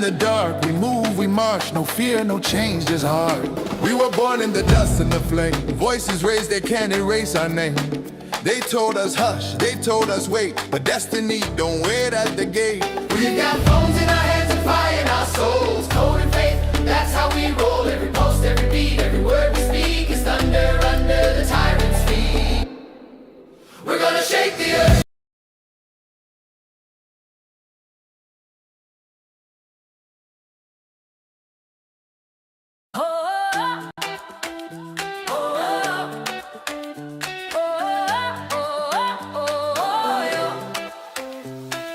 the dark, we move, we march, no fear, no change, just heart. We were born in the dust and the flame. Voices raised, they can't erase our name. They told us hush, they told us wait, but destiny don't wait at the gate. We've got phones in our hands and fire in our souls. Code and faith, that's how we roll. Every post, every beat, every word we speak is thunder under the tyrant's feet. We're gonna shake the earth.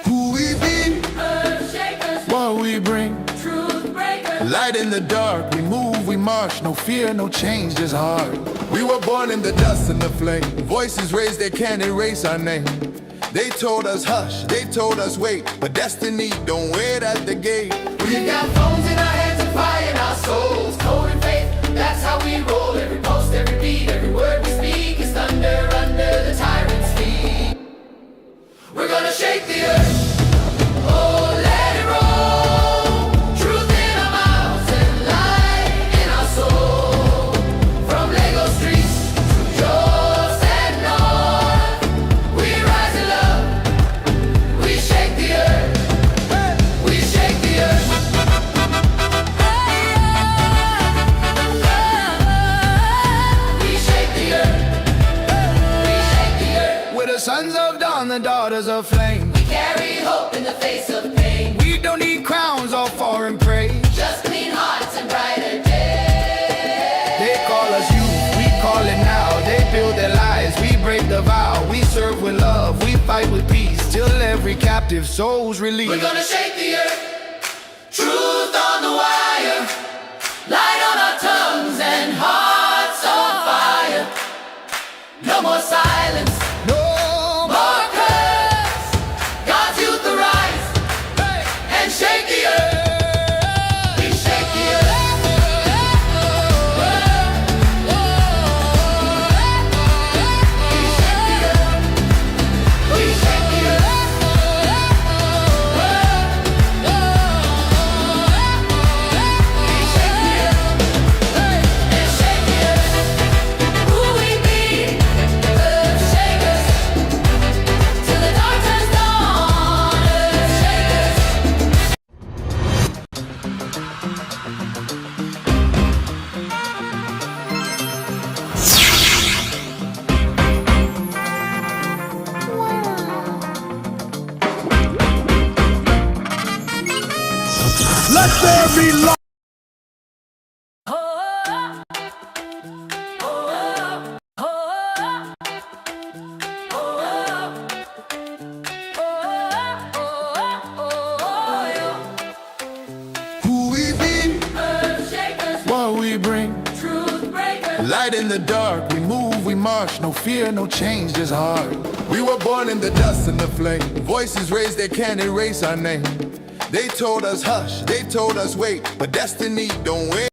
Who we be, Earth shakers, what we bring. truth breakers. Light in the dark, we move, we march, no fear, no change, just heart. We were born in the dust and the flame. Voices raised, they can't erase our name. They told us hush, they told us wait, but destiny don't wait at the gate. We've got phones in our hands and fire in our souls. Code and faith, that's how we roll. Every post, every beat, every word we speak is thunder under the tyrant's feet. We're gonna shake the earth. Oh, let it roll. Truth in our mouths and light in our soul. From Lego streets to Jaws and north, we rise in love. We shake the earth. We shake the earth. We shake the earth. We shake the earth. We're the sons of dawn, the daughters of flame. We carry hope in the face of pain. We don't need crowns or foreign praise. Just clean hearts and brighter days. They call us youth, we call it now. They build their lives, we break the vow. We serve with love, we fight with peace, till every captive soul's released. We're gonna shake the earth. Truth on the wire. Light on our tongues and hearts on fire. No more silence. No More curse. God's youth arise and shake the earth. We shake the earth. We shake the earth. We shake the earth. We shake the earth and shake the earth. Who we be? Earth shakers. Till the dark turns dawn. Earth shakers. Let there be light. Who we be, Earth shakers, what we bring. truth breakers. Light in the dark, we move, we march, no fear, no change, just heart. We were born in the dust and the flame. Voices raised, they can't erase our name. They told us hush, they told us wait, but destiny don't wait.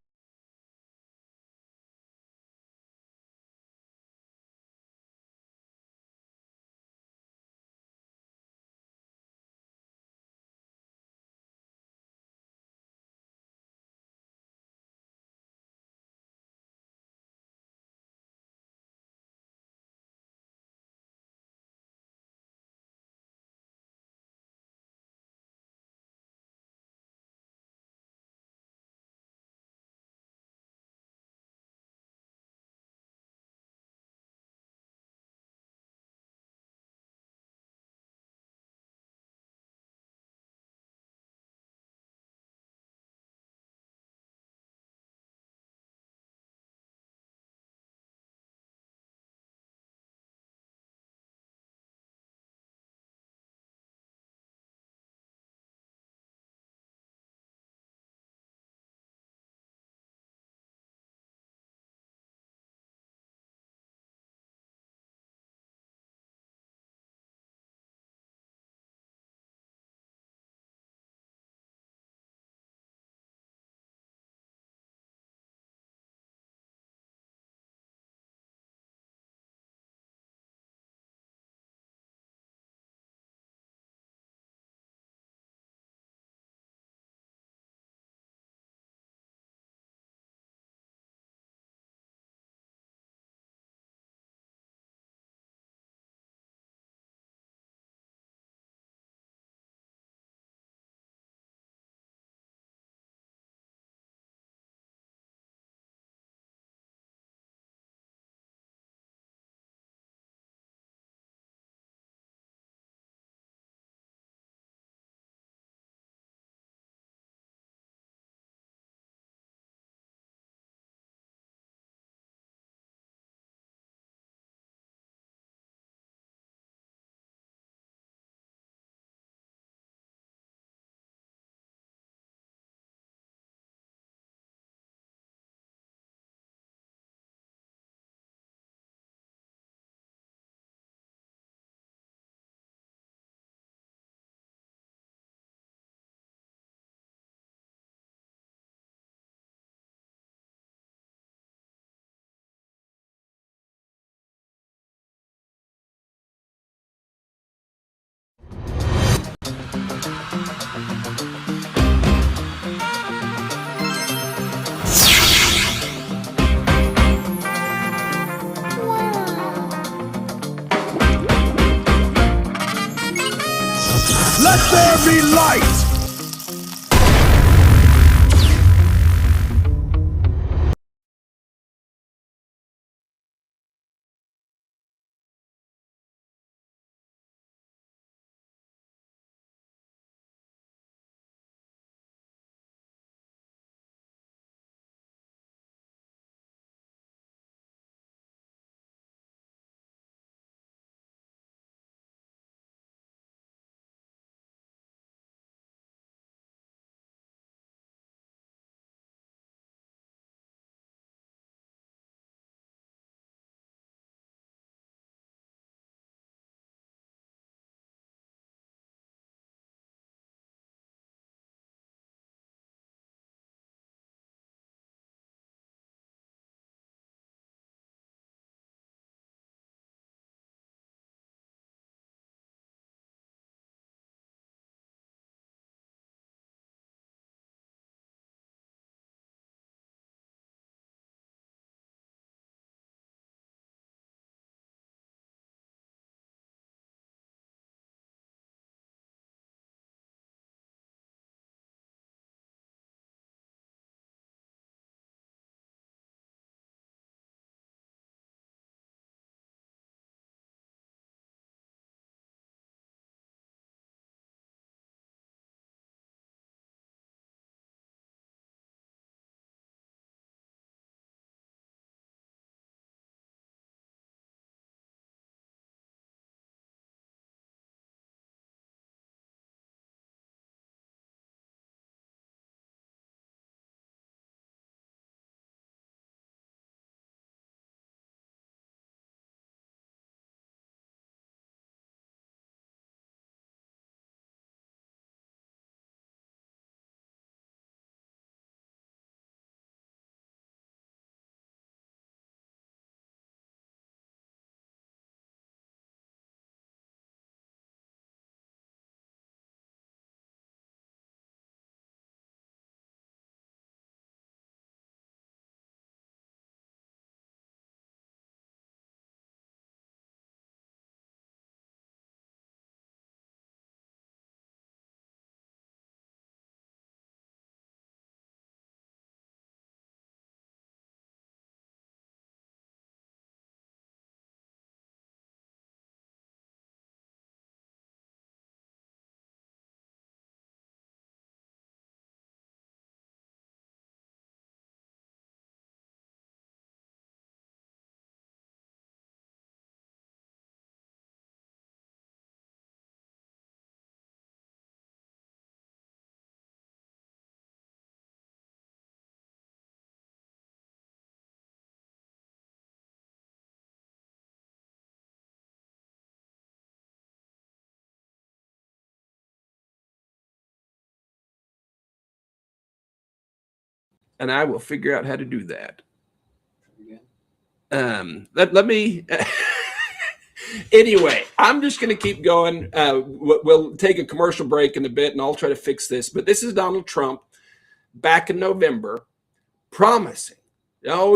Let there be light! And I will figure out how to do that. Let me anyway, I'm just going to keep going. We'll take a commercial break in a bit and I'll try to fix this. But this is Donald Trump back in November promising,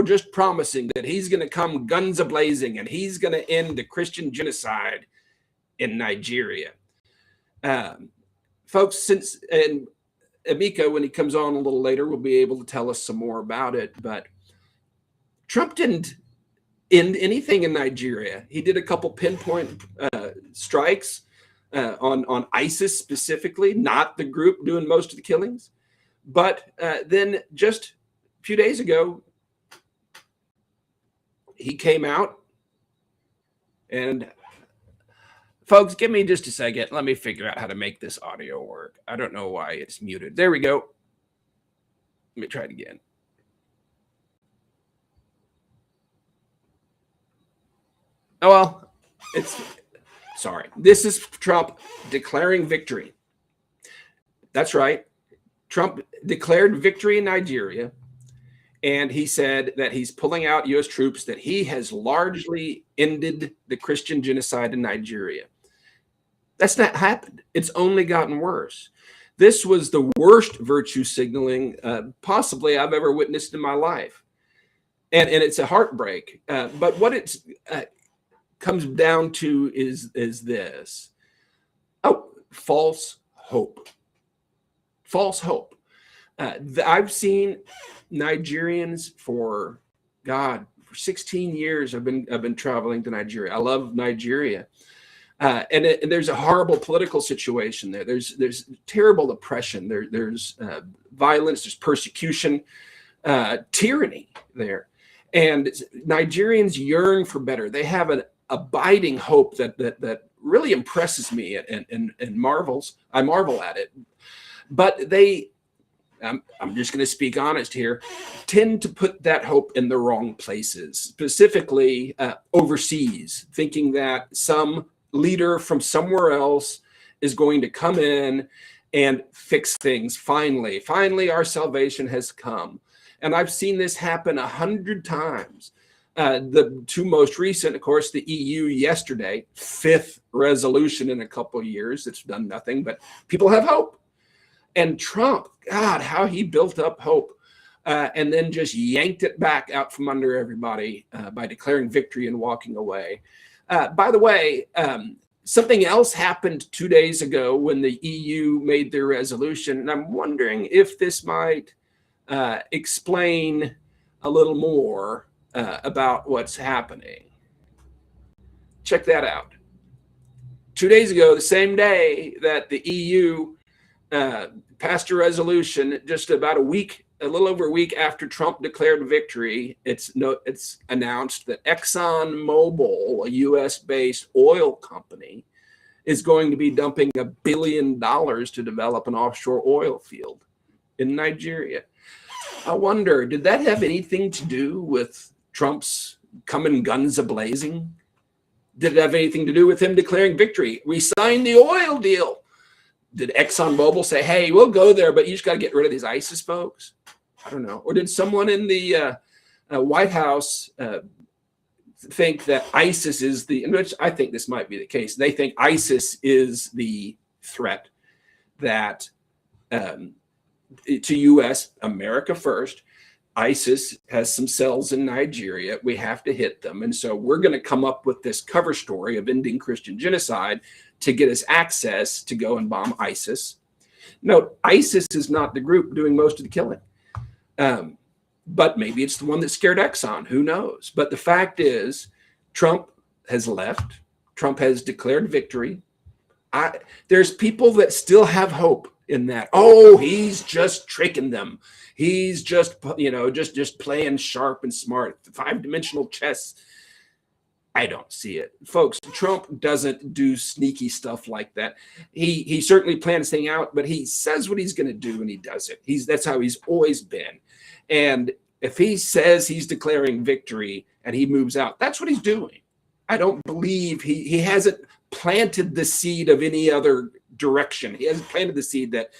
just promising that he's going to come guns a-blazing and he's going to end the Christian genocide in Nigeria. Folks, and Emeka, when he comes on a little later, will be able to tell us some more about it. But Trump didn't end anything in Nigeria. He did a couple pinpoint strikes on ISIS specifically, not the group doing most of the killings. But then just a few days ago, he came out and folks, give me just a second. Let me figure out how to make this audio work. I don't know why it's muted. There we go. Let me try it again. Oh, well, sorry. This is Trump declaring victory. That's right. Trump declared victory in Nigeria, and he said that he's pulling out U.S. troops, that he has largely ended the Christian genocide in Nigeria. That's not happened. It's only gotten worse. This was the worst virtue signaling possibly I've ever witnessed in my life. And it's a heartbreak. But what it comes down to is this. Oh, false hope. False hope. I've seen Nigerians for 16 years. I've been traveling to Nigeria. I love Nigeria. And there's a horrible political situation there. There's terrible oppression. There's violence. There's persecution, tyranny there. And Nigerians yearn for better. They have an abiding hope that really impresses me and marvels. I marvel at it. But they, I'm just going to speak honest here, tend to put that hope in the wrong places, specifically overseas, thinking that some leader from somewhere else is going to come in and fix things. Finally, our salvation has come. And I've seen this happen 100 times. The two most recent, of course, the EU yesterday, 5th resolution in a couple of years. It's done nothing, but people have hope. And Trump, God, how he built up hope and then just yanked it back out from under everybody by declaring victory and walking away. By the way, something else happened 2 days ago when the EU made their resolution. And I'm wondering if this might explain a little more about what's happening. Check that out. 2 days ago, the same day that the EU passed a resolution, just about a little over a week after Trump declared victory, it's announced that ExxonMobil, a US-based oil company, is going to be dumping $1 billion to develop an offshore oil field in Nigeria. I wonder, did that have anything to do with Trump's coming guns a-blazing? Did it have anything to do with him declaring victory? We signed the oil deal. Did ExxonMobil say, hey, we'll go there, but you just got to get rid of these ISIS folks? I don't know. Or did someone in the White House think that ISIS is which I think this might be the case. They think ISIS is the threat that to U.S., America first. ISIS has some cells in Nigeria. We have to hit them. And so we're going to come up with this cover story of ending Christian genocide to get us access to go and bomb ISIS. No, ISIS is not the group doing most of the killing. But maybe it's the one that scared Exxon. Who knows? But the fact is, Trump has left. Trump has declared victory. There's people that still have hope in that. Oh, he's just tricking them. He's just, just playing sharp and smart. 5-dimensional chess. I don't see it. Folks, Trump doesn't do sneaky stuff like that. He certainly plans things out, but he says what he's going to do and he does it. That's how he's always been. And if he says he's declaring victory and he moves out, that's what he's doing. I don't believe he hasn't planted the seed of any other direction. He hasn't planted the seed that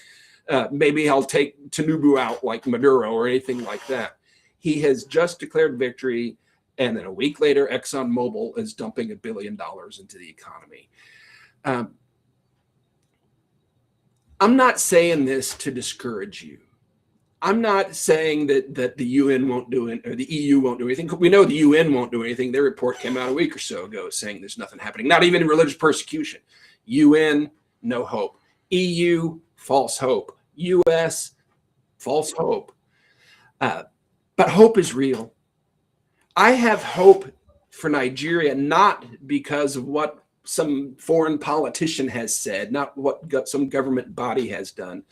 maybe he'll take Tinubu out like Maduro or anything like that. He has just declared victory. And then a week later, ExxonMobil is dumping $1 billion into the economy. I'm not saying this to discourage you. I'm not saying that the UN won't do it or the EU won't do anything. We know the UN won't do anything. Their report came out a week or so ago saying there's nothing happening, not even religious persecution. UN, no hope. EU, false hope. US, false hope. But hope is real. I have hope for Nigeria, not because of what some foreign politician has said, not what some government body has done.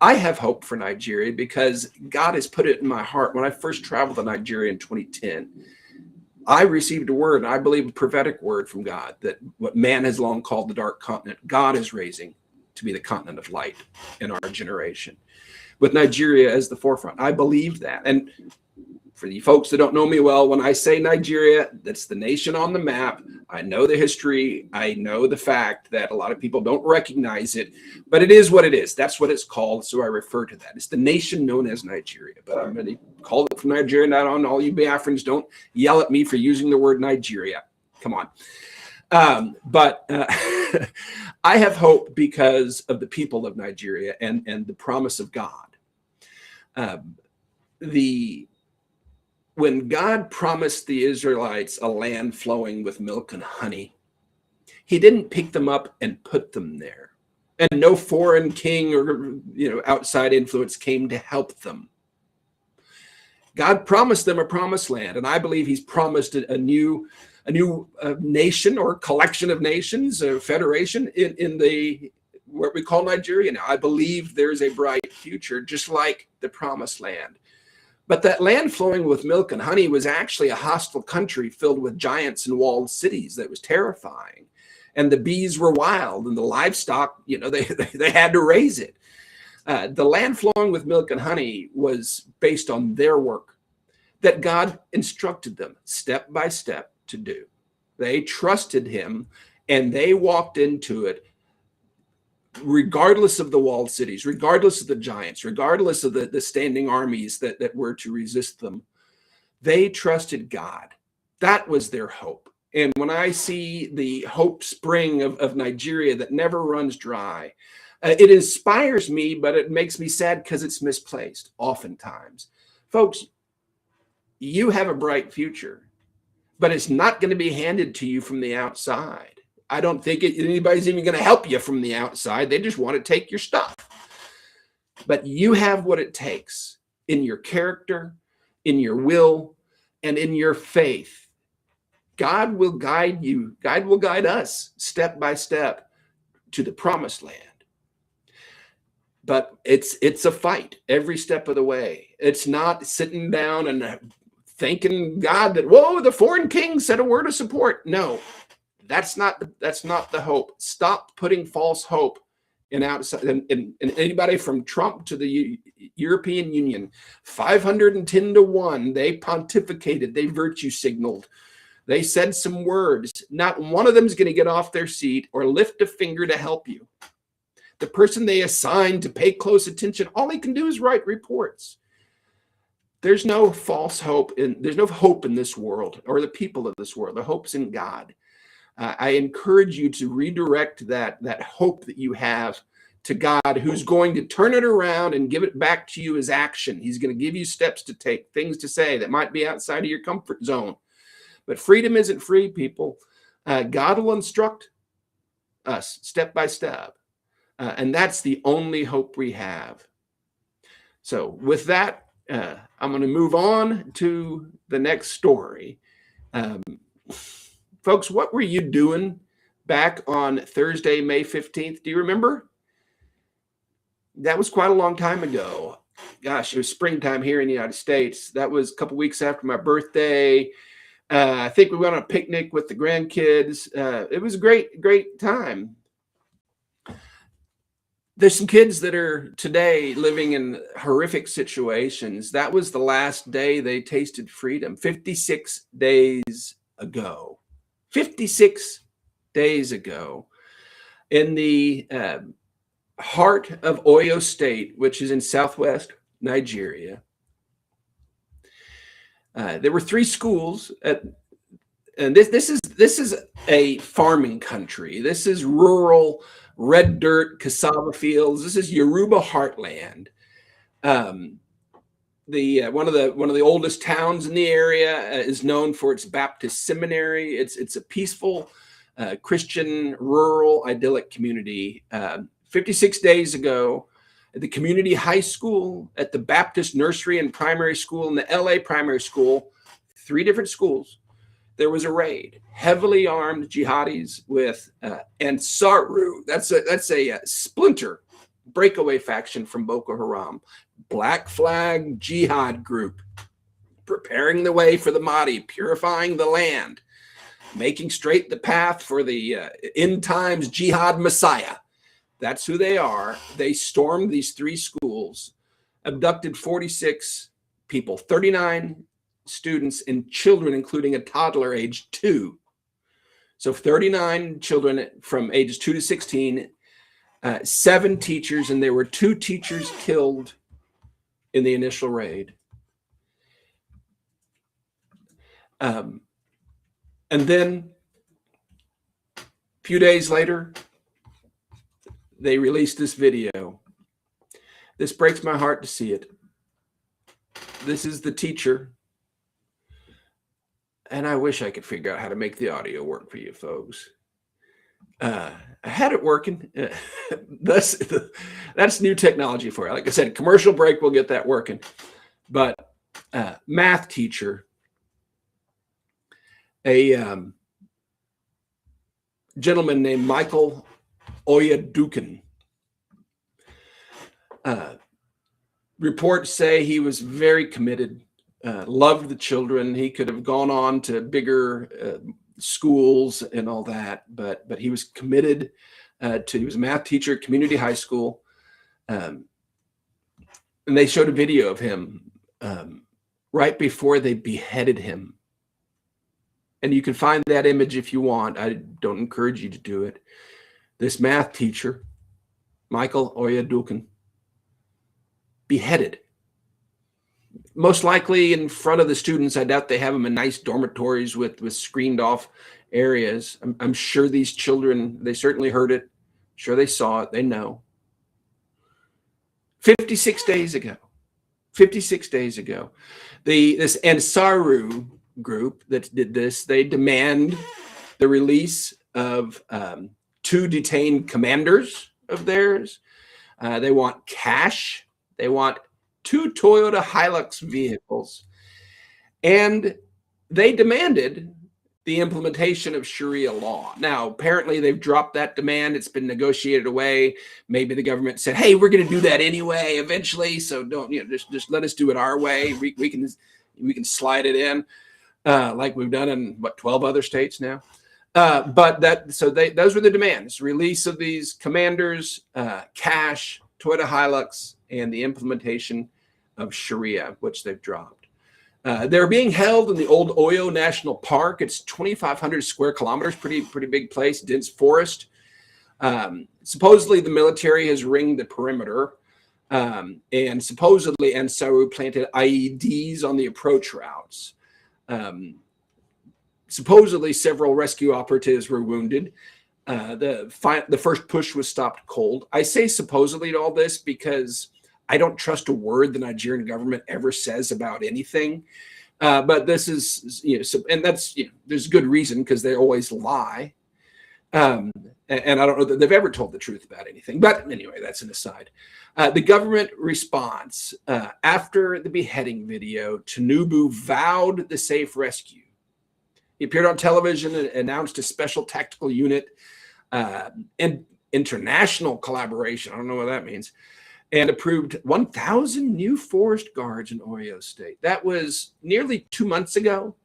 I have hope for Nigeria because God has put it in my heart. When I first traveled to Nigeria in 2010, I received a word, and I believe a prophetic word from God, that what man has long called the dark continent, God is raising to be the continent of light in our generation, with Nigeria as the forefront. I believe that. And for the folks that don't know me well, when I say Nigeria, that's the nation on the map. I know the history. I know the fact that a lot of people don't recognize it, but it is what it is. That's what it's called, so I refer to that. It's the nation known as Nigeria, but I'm going to call it from Nigeria. Not on all you Biafrans. Don't yell at me for using the word Nigeria. Come on. But I have hope because of the people of Nigeria and the promise of God. When God promised the Israelites a land flowing with milk and honey, he didn't pick them up and put them there. and no foreign king or outside influence came to help them. God promised them a promised land, and I believe he's promised a new nation or collection of nations, a federation in the what we call Nigeria now. I believe there's a bright future, just like the promised land. But that land flowing with milk and honey was actually a hostile country filled with giants and walled cities that was terrifying. And the bees were wild, and the livestock, they had to raise it. The land flowing with milk and honey was based on their work that God instructed them step by step to do. They trusted him, and they walked into it regardless of the walled cities, regardless of the giants, regardless of the standing armies that were to resist them. They trusted God. That was their hope. And when I see the hope spring of Nigeria that never runs dry, it inspires me, but it makes me sad because it's misplaced oftentimes. Folks, you have a bright future, but it's not going to be handed to you from the outside. I don't think anybody's even going to help you from the outside. They just want to take your stuff. But you have what it takes in your character, in your will, and in your faith. God will guide you. God will guide us step by step to the promised land. But it's a fight every step of the way. It's not sitting down and thanking God that, whoa, the foreign king said a word of support. No. That's not the hope. Stop putting false hope in outside in anybody from Trump to the European Union. 510 to 1, they pontificated, they virtue signaled. They said some words. Not one of them is going to get off their seat or lift a finger to help you. The person they assigned to pay close attention, all he can do is write reports. There's no false hope there's no hope in this world or the people of this world. The hope's in God. I encourage you to redirect that hope that you have to God, who's going to turn it around and give it back to you as action. He's going to give you steps to take, things to say that might be outside of your comfort zone. But freedom isn't free, people. God will instruct us step by step. And that's the only hope we have. So with that, I'm going to move on to the next story. Folks, what were you doing back on Thursday, May 15th? Do you remember? That was quite a long time ago. Gosh, it was springtime here in the United States. That was a couple weeks after my birthday. I think we went on a picnic with the grandkids. It was a great time. There's some kids that are today living in horrific situations. That was the last day they tasted freedom, 56 days ago. 56 days ago, in the heart of Oyo State, which is in southwest Nigeria, there were 3 schools. And this is a farming country. This is rural, red dirt, cassava fields. This is Yoruba heartland. One of the oldest towns in the area is known for its Baptist seminary. It's a peaceful Christian rural idyllic community. 56 days ago, at the community high school, at the Baptist nursery and primary school, and the LA primary school, 3 different schools, there was a raid. Heavily armed jihadis with Ansaru. That's a splinter breakaway faction from Boko Haram. Black flag jihad group, preparing the way for the Mahdi, purifying the land, making straight the path for the end times jihad messiah. That's who they are. They stormed these 3 schools, abducted 46 people, 39 students and children, including a toddler aged 2. So 39 children from ages 2 to 16, 7 teachers, and there were 2 teachers killed in the initial raid. And then a few days later, they released this video. This breaks my heart to see it. This is the teacher. And I wish I could figure out how to make the audio work for you folks. I had it working. That's new technology for you. Like I said, commercial break, we'll get that working. But math teacher, a gentleman named Michael Oyadukin. Reports say he was very committed, loved the children. He could have gone on to bigger schools and all that, but he was committed he was a math teacher at community high school. And they showed a video of him right before they beheaded him. And you can find that image if you want. I don't encourage you to do it. This math teacher, Michael Oyadukin, beheaded. Most likely in front of the students. I doubt they have them in nice dormitories with screened off areas. I'm sure these children, they certainly heard it. I'm sure they saw it. They know. 56 days ago. 56 days ago. This Ansaru group that did this, they demand the release of 2 detained commanders of theirs. They want cash. They want 2 Toyota Hilux vehicles. And they demanded the implementation of Sharia law. Now, apparently they've dropped that demand. It's been negotiated away. Maybe the government said, hey, we're going to do that anyway eventually. So don't, just let us do it our way. We can slide it in like we've done in 12 other states now. Those were the demands: release of these commanders, cash, Toyota Hilux, and the implementation of Sharia, which they've dropped. They're being held in the old Oyo National Park. It's 2,500 square kilometers, pretty big place, dense forest. Supposedly the military has ringed the perimeter, and supposedly Ansaru planted IEDs on the approach routes. Supposedly several rescue operatives were wounded. The first push was stopped cold. I say supposedly to all this because I don't trust a word the Nigerian government ever says about anything. But this is, and that's, there's good reason because they always lie. And I don't know that they've ever told the truth about anything. But anyway, that's an aside. The government response after the beheading video, Tinubu vowed the safe rescue. He appeared on television and announced a special tactical unit and international collaboration. I don't know what that means. And approved 1,000 new forest guards in Oyo State. That was nearly 2 months ago.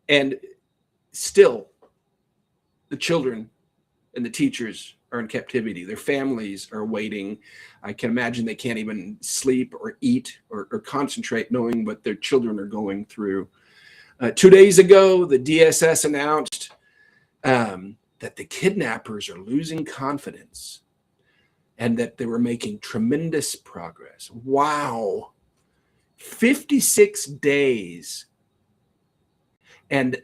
And still, the children and the teachers are in captivity. Their families are waiting. I can imagine they can't even sleep or eat or concentrate knowing what their children are going through. 2 days ago, the DSS announced that the kidnappers are losing confidence and that they were making tremendous progress. Wow. 56 days. And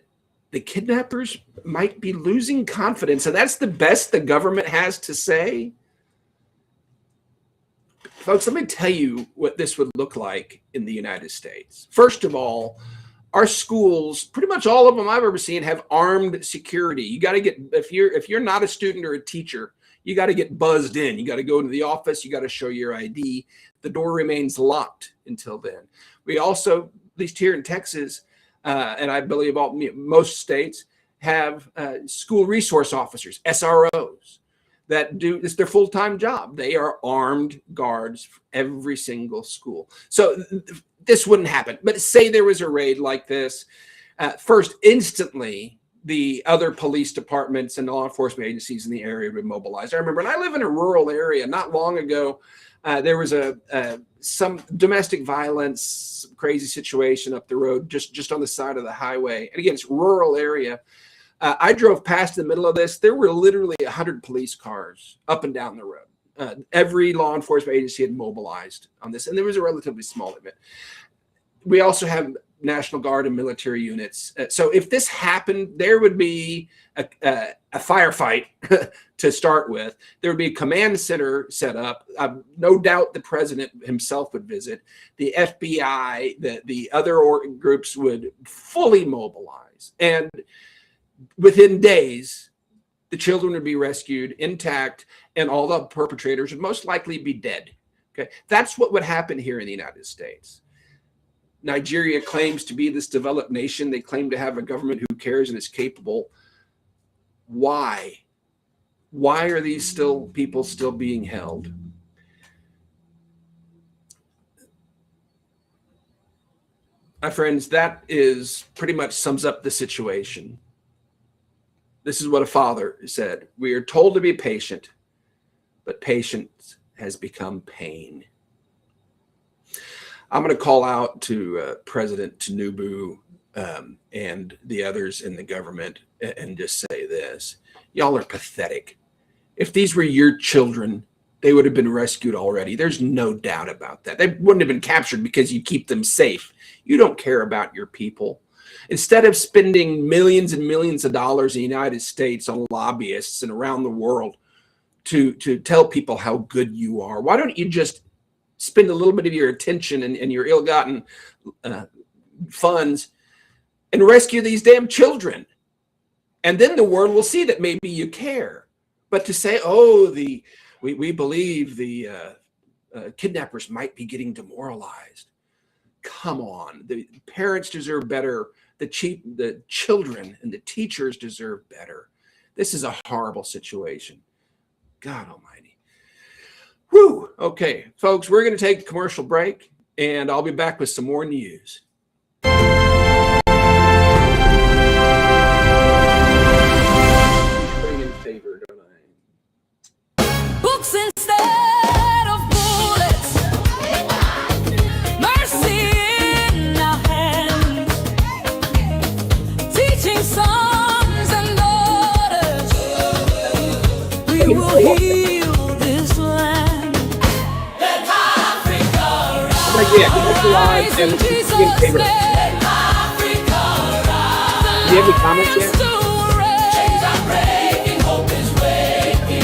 the kidnappers might be losing confidence. And that's the best the government has to say. Folks, let me tell you what this would look like in the United States. First of all, our schools, pretty much all of them I've ever seen, have armed security. You got to get, if you're not a student or a teacher, you got to get buzzed in. You got to go into the office. You got to show your ID. The door remains locked until then. We also, at least here in Texas, and I believe most states, have school resource officers, SROs, that do, it's their full-time job. They are armed guards for every single school. So this wouldn't happen. But say there was a raid like this, first, instantly, the other police departments and law enforcement agencies in the area would mobilize. I remember, and I live in a rural area. Not long ago, there was some domestic violence, crazy situation up the road, just on the side of the highway. And again, it's a rural area. I drove past the middle of this. There were literally 100 police cars up and down the road. Every law enforcement agency had mobilized on this, and there was a relatively small event. We also have National Guard and military units. So if this happened, there would be a firefight to start with. There would be a command center set up. No doubt the president himself would visit. The FBI, the other groups would fully mobilize. And within days, the children would be rescued intact, and all the perpetrators would most likely be dead. Okay, that's what would happen here in the United States. Nigeria claims to be this developed nation. They claim to have a government who cares and is capable. Why? Why are these people still being held? My friends, that is pretty much sums up the situation. This is what a father said. We are told to be patient, but patience has become pain. I'm going to call out to President Tinubu and the others in the government and just say this. Y'all are pathetic. If these were your children, they would have been rescued already. There's no doubt about that. They wouldn't have been captured because you keep them safe. You don't care about your people. Instead of spending millions and millions of dollars in the United States on lobbyists and around the world to tell people how good you are, why don't you just spend a little bit of your attention and your ill-gotten funds and rescue these damn children? And then the world will see that maybe you care. But to say, oh, we believe the kidnappers might be getting demoralized. Come on, the parents deserve better. The children and the teachers deserve better. This is a horrible situation. God almighty. Whew. Okay, folks, we're going to take a commercial break, and I'll be back with some more news. In favor, don't I? Books instead of bullets, mercy in our hands, teaching sons and daughters, we will heal this land. Let Africa rise in Jesus' name. Let Africa rise. Do you have any comments yet? Chains are breaking, hope is waking.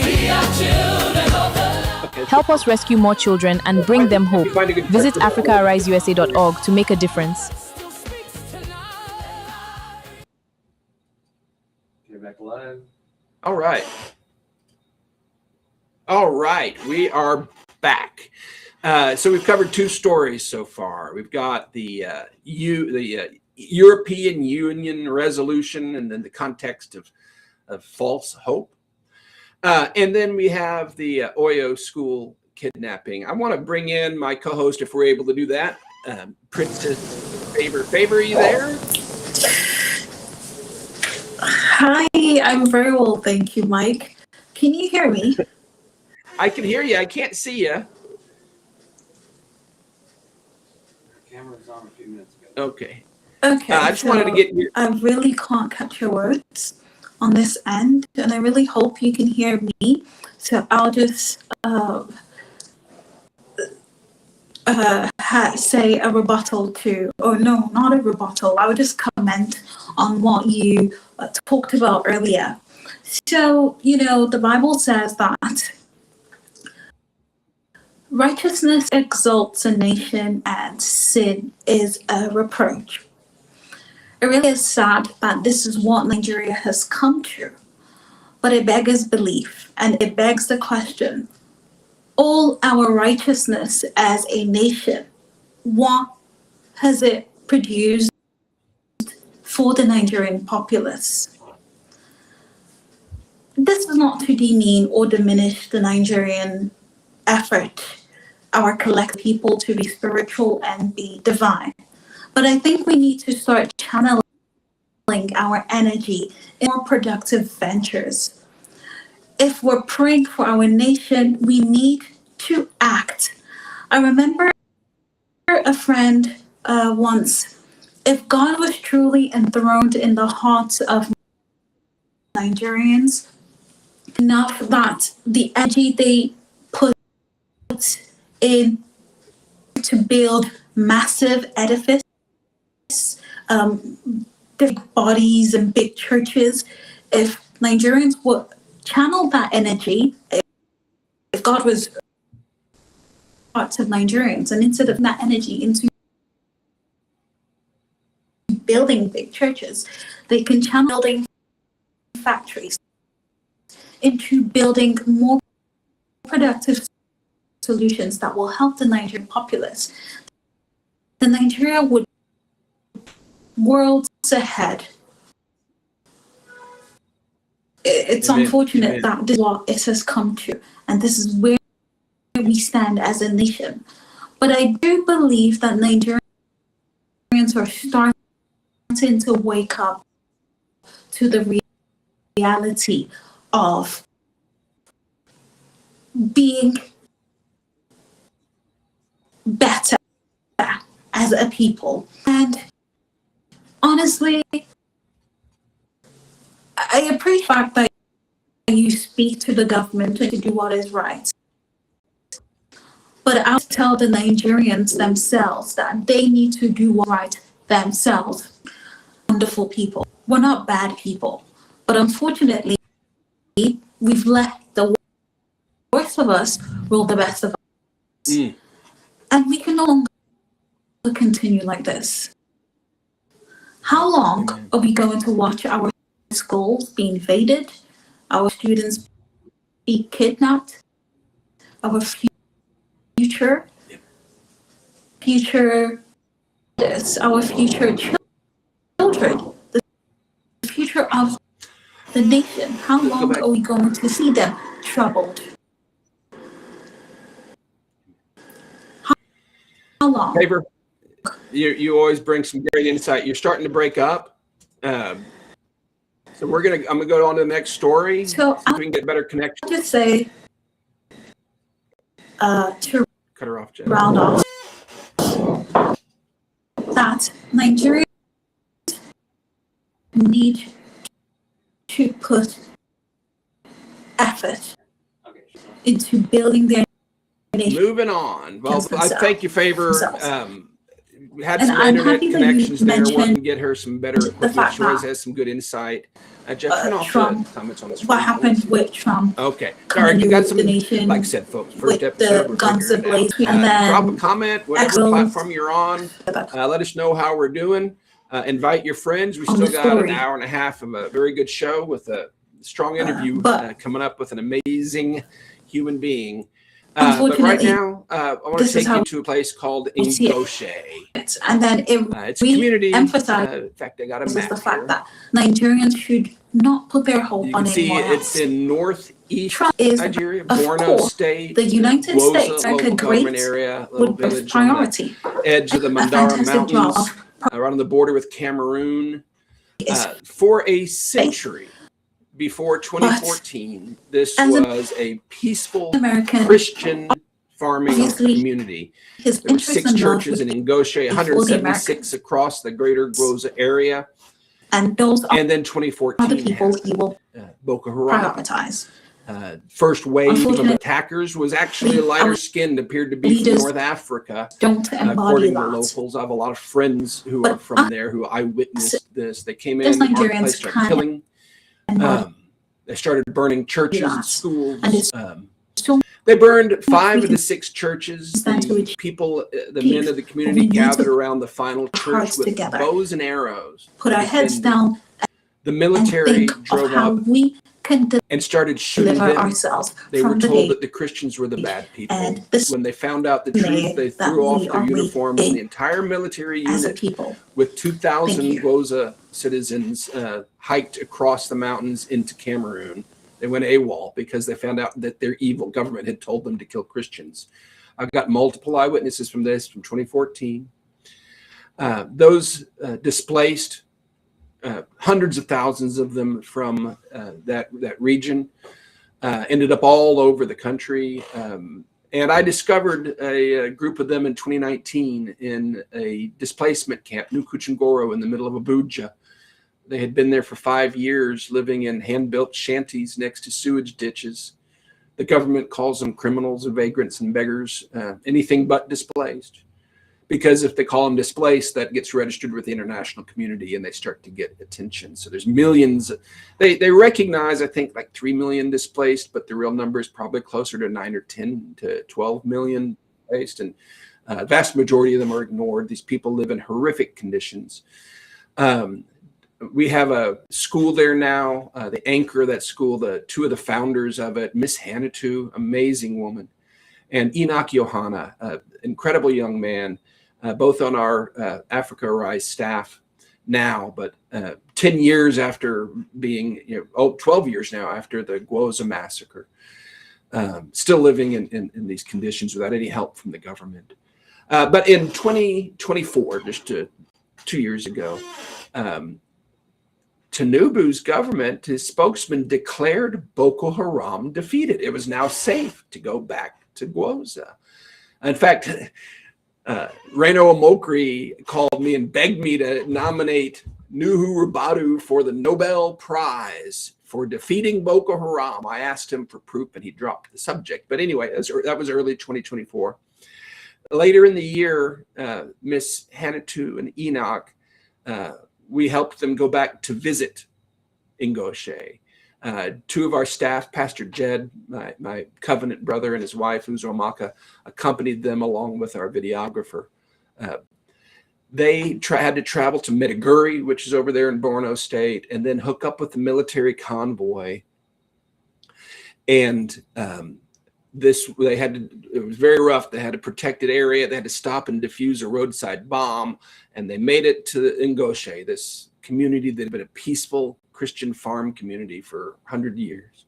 We are children of the light. Help us rescue more children and bring them hope. Visit africariseusa.org to make a difference. Get back live. All right. All right. We are back. So we've covered two stories so far. We've got the European Union resolution, and then the context of false hope. And then we have the Oyo school kidnapping. I want to bring in my co-host if we're able to do that. Princess Favor. Favor, are you there? Hi, I'm very well, thank you, Mike. Can you hear me? I can hear you. I can't see you. Camera was on a few minutes ago. Okay. Okay. I just wanted to get your... I really can't catch your words on this end, and I really hope you can hear me. So I'll just say a rebuttal to, or no, not a rebuttal. I would just comment on what you talked about earlier. So, the Bible says that righteousness exalts a nation and sin is a reproach. It really is sad that this is what Nigeria has come to, but it beggars belief, and it begs the question, all our righteousness as a nation, what has it produced for the Nigerian populace? This is not to demean or diminish the Nigerian effort, our collective people to be spiritual and be divine. But I think we need to start channeling our energy in more productive ventures. If we're praying for our nation, we need to act. I remember a friend once, if God was truly enthroned in the hearts of Nigerians, enough that the energy they put in to build massive edifices, big bodies and big churches, if Nigerians would channel that energy, if God was parts of Nigerians, and instead of that energy into building big churches, they can channel building factories, into building more productive solutions that will help the Nigerian populace, then Nigeria would worlds ahead. It's Amen. unfortunate Amen. that this is what it has come to, and this is where we stand as a nation. But I do believe that Nigerians are starting to wake up to the reality of being better as a people. And honestly, I appreciate the fact that you speak to the government to do what is right. But I'll tell the Nigerians themselves that they need to do what's right themselves. Wonderful people. We're not bad people. But unfortunately, we've let the worst of us rule the best of us. And we can no longer continue like this. How long are we going to watch our schools be invaded, our students be kidnapped, our future, our future children, the future of the nation? How long are we going to see them troubled? How long? Favor, you always bring some great insight. You're starting to break up. So I'm gonna go on to the next story. So we can get better connection. I'll just say to Cut her off, Jen. round off that Nigerians need to put effort into building their nation. Moving on. Well, Against I thank you, Favor. themselves. We had And some I'm internet happy that you connections there. mentioned Wanting to get her some better equipment. fact She always that, has some good insight. Jeff, turn off Trump, the comments on this. what happened with Trump? Okay. All coming right, you got to some, the nation like I said, folks, with first episode, the we're guns figuring it ablaze, out. and then Drop a comment, whatever excellent. platform you're on. Let us know how we're doing. Invite your friends. We On still the got an story. hour and a half of a very good show with a strong interview but coming up with an amazing human being. But right unfortunately, now, I want this to is take how you to a place called we see it. Ingoshe. and then It's a community. emphasizes In fact, I got a the map fact here. that Nigerians should not put their hope You on can see anyone it's else. in northeast Trump is, Nigeria, of Borno course, State, the United Woza States, like local a government great area, little would first village on the priority. edge of the A Mandara fantastic job Mountains, right on the border with Cameroon. is For a century before 2014, this as an was a peaceful American, Christian farming obviously, community. his There were interest 6 in love churches in would Ingoshe, fully 176 across the greater Groza area. and those are And then the 2014 people he will Boko Haram. prioritize. First wave of Unfortunately, attackers was actually lighter skinned, appeared to be from leaders North Africa. Don't embody According to that. locals, I have a lot of friends who But are from there who eyewitnessed this. They came As in, the Nigerians marketplace started can killing. embody They started burning churches and that. schools. And it's so They burned 5 we of the can 6 churches. stand to The achieve people, the peace. men of the But community we need gathered to around the final put our church hearts with together, bows and arrows. put our heads defended. down, The and military think of drove how up we can and started shooting deliver them. ourselves They were from the told hate. that the Christians were the bad people. And this When they found out the way truth, they that threw off we their are uniforms, and weak the entire military as a unit people. with 2,000 Thank you. Goza citizens hiked across the mountains into Cameroon. They went AWOL because they found out that their evil government had told them to kill Christians. I've got multiple eyewitnesses from this from 2014. Those displaced, hundreds of thousands of them from that region, ended up all over the country. And I discovered a group of them in 2019 in a displacement camp, New Kuchingoro, in the middle of Abuja. They had been there for 5 years, living in hand-built shanties next to sewage ditches. The government calls them criminals and vagrants and beggars, anything but displaced. Because if they call them displaced, that gets registered with the international community and they start to get attention. So there's millions. They recognize, I think, like 3 million displaced, but the real number is probably closer to 9 or 10 to 12 million displaced. And vast majority of them are ignored. These people live in horrific conditions. We have a school there now. The anchor of that school, two of the founders of it, Miss Hannatu, amazing woman, and Enoch Johanna, incredible young man, both on our Africa Arise staff now, but 10 years after being, 12 years now after the Gwoza massacre, still living in these conditions without any help from the government. But in 2024, just 2 years ago, Tinubu's government, his spokesman, declared Boko Haram defeated. It was now safe to go back to Gwoza. In fact, Reno Omokri called me and begged me to nominate Nuhu Ribadu for the Nobel Prize for defeating Boko Haram. I asked him for proof and he dropped the subject. But anyway, that was early 2024. Later in the year, Miss Hannatu and Enoch, we helped them go back to visit Ngoshe. Two of our staff, Pastor Jed, my covenant brother, and his wife, Uzomaka, accompanied them along with our videographer. They had to travel to Maiduguri, which is over there in Borno State, and then hook up with the military convoy. And it was very rough. They had a protected area. They had to stop and defuse a roadside bomb. And they made it to Ngoshe, this community that had been a peaceful Christian farm community for 100 years.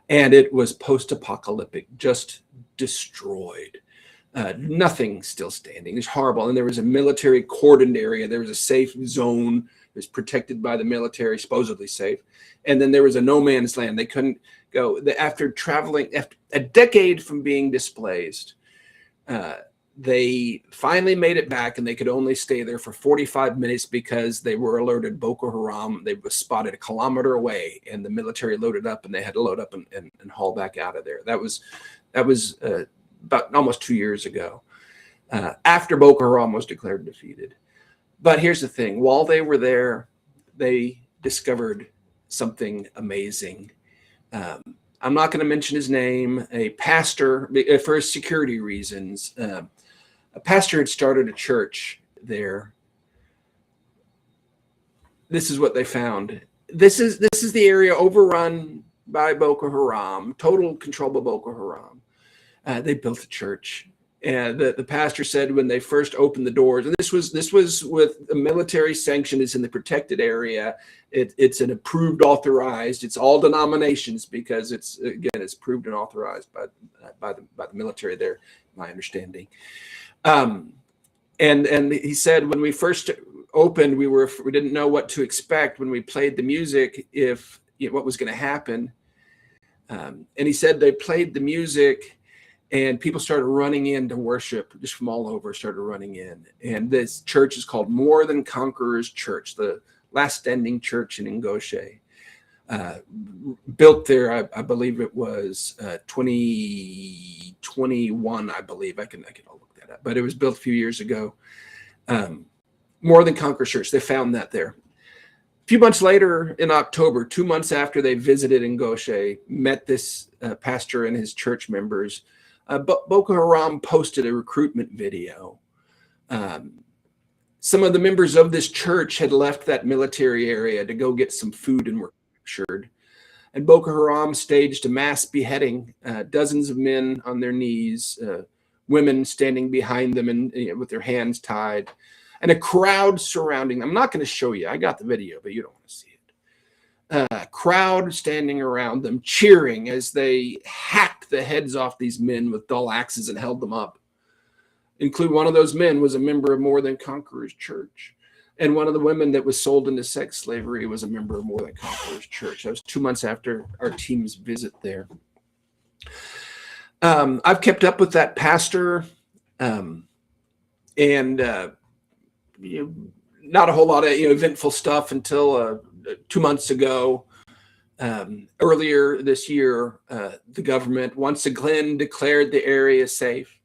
And it was post-apocalyptic, just destroyed. Nothing still standing. It's horrible. And there was a military cordoned area. There was a safe zone. It was protected by the military, supposedly safe. And then there was a no man's land. They couldn't go. After traveling a decade from being displaced, they finally made it back, and they could only stay there for 45 minutes because they were alerted Boko Haram. They were spotted a kilometer away, and the military loaded up, and they had to load up and haul back out of there. That was about almost 2 years ago, after Boko Haram was declared defeated. But here's the thing. While they were there, they discovered something amazing. I'm not going to mention his name. A pastor, for security reasons, a pastor had started a church there. This is what they found. This is the area overrun by Boko Haram, total control by Boko Haram. They built a church, and the pastor said when they first opened the doors, and this was with a military sanction. It's in the protected area. It's an approved, authorized. It's all denominations because it's approved and authorized by the military there. My understanding. And he said when we first opened, we didn't know what to expect when we played the music, what was going to happen. And he said they played the music, and people started running in to worship, just from all over, started running in. And this church is called More Than Conquerors Church, the last standing church in Ngoshe. Built there, I believe it was 2021, I believe. I can all look that up. But it was built a few years ago. More Than Conquerors Church, they found that there. A few months later, in October, 2 months after they visited Ngoshe, met this pastor and his church members, Boko Haram posted a recruitment video. Some of the members of this church had left that military area to go get some food and were captured. And Boko Haram staged a mass beheading, dozens of men on their knees, women standing behind them and with their hands tied, and a crowd surrounding them. I'm not going to show you. I got the video, but you don't want to see it. A crowd standing around them, cheering as they hacked the heads off these men with dull axes and held them up. One of those men was a member of More Than Conquerors Church. And one of the women that was sold into sex slavery was a member of More Than Conquerors Church. That was 2 months after our team's visit there. I've kept up with that pastor, and not a whole lot of eventful stuff until 2 months ago. Earlier this year, the government once again declared the area safe.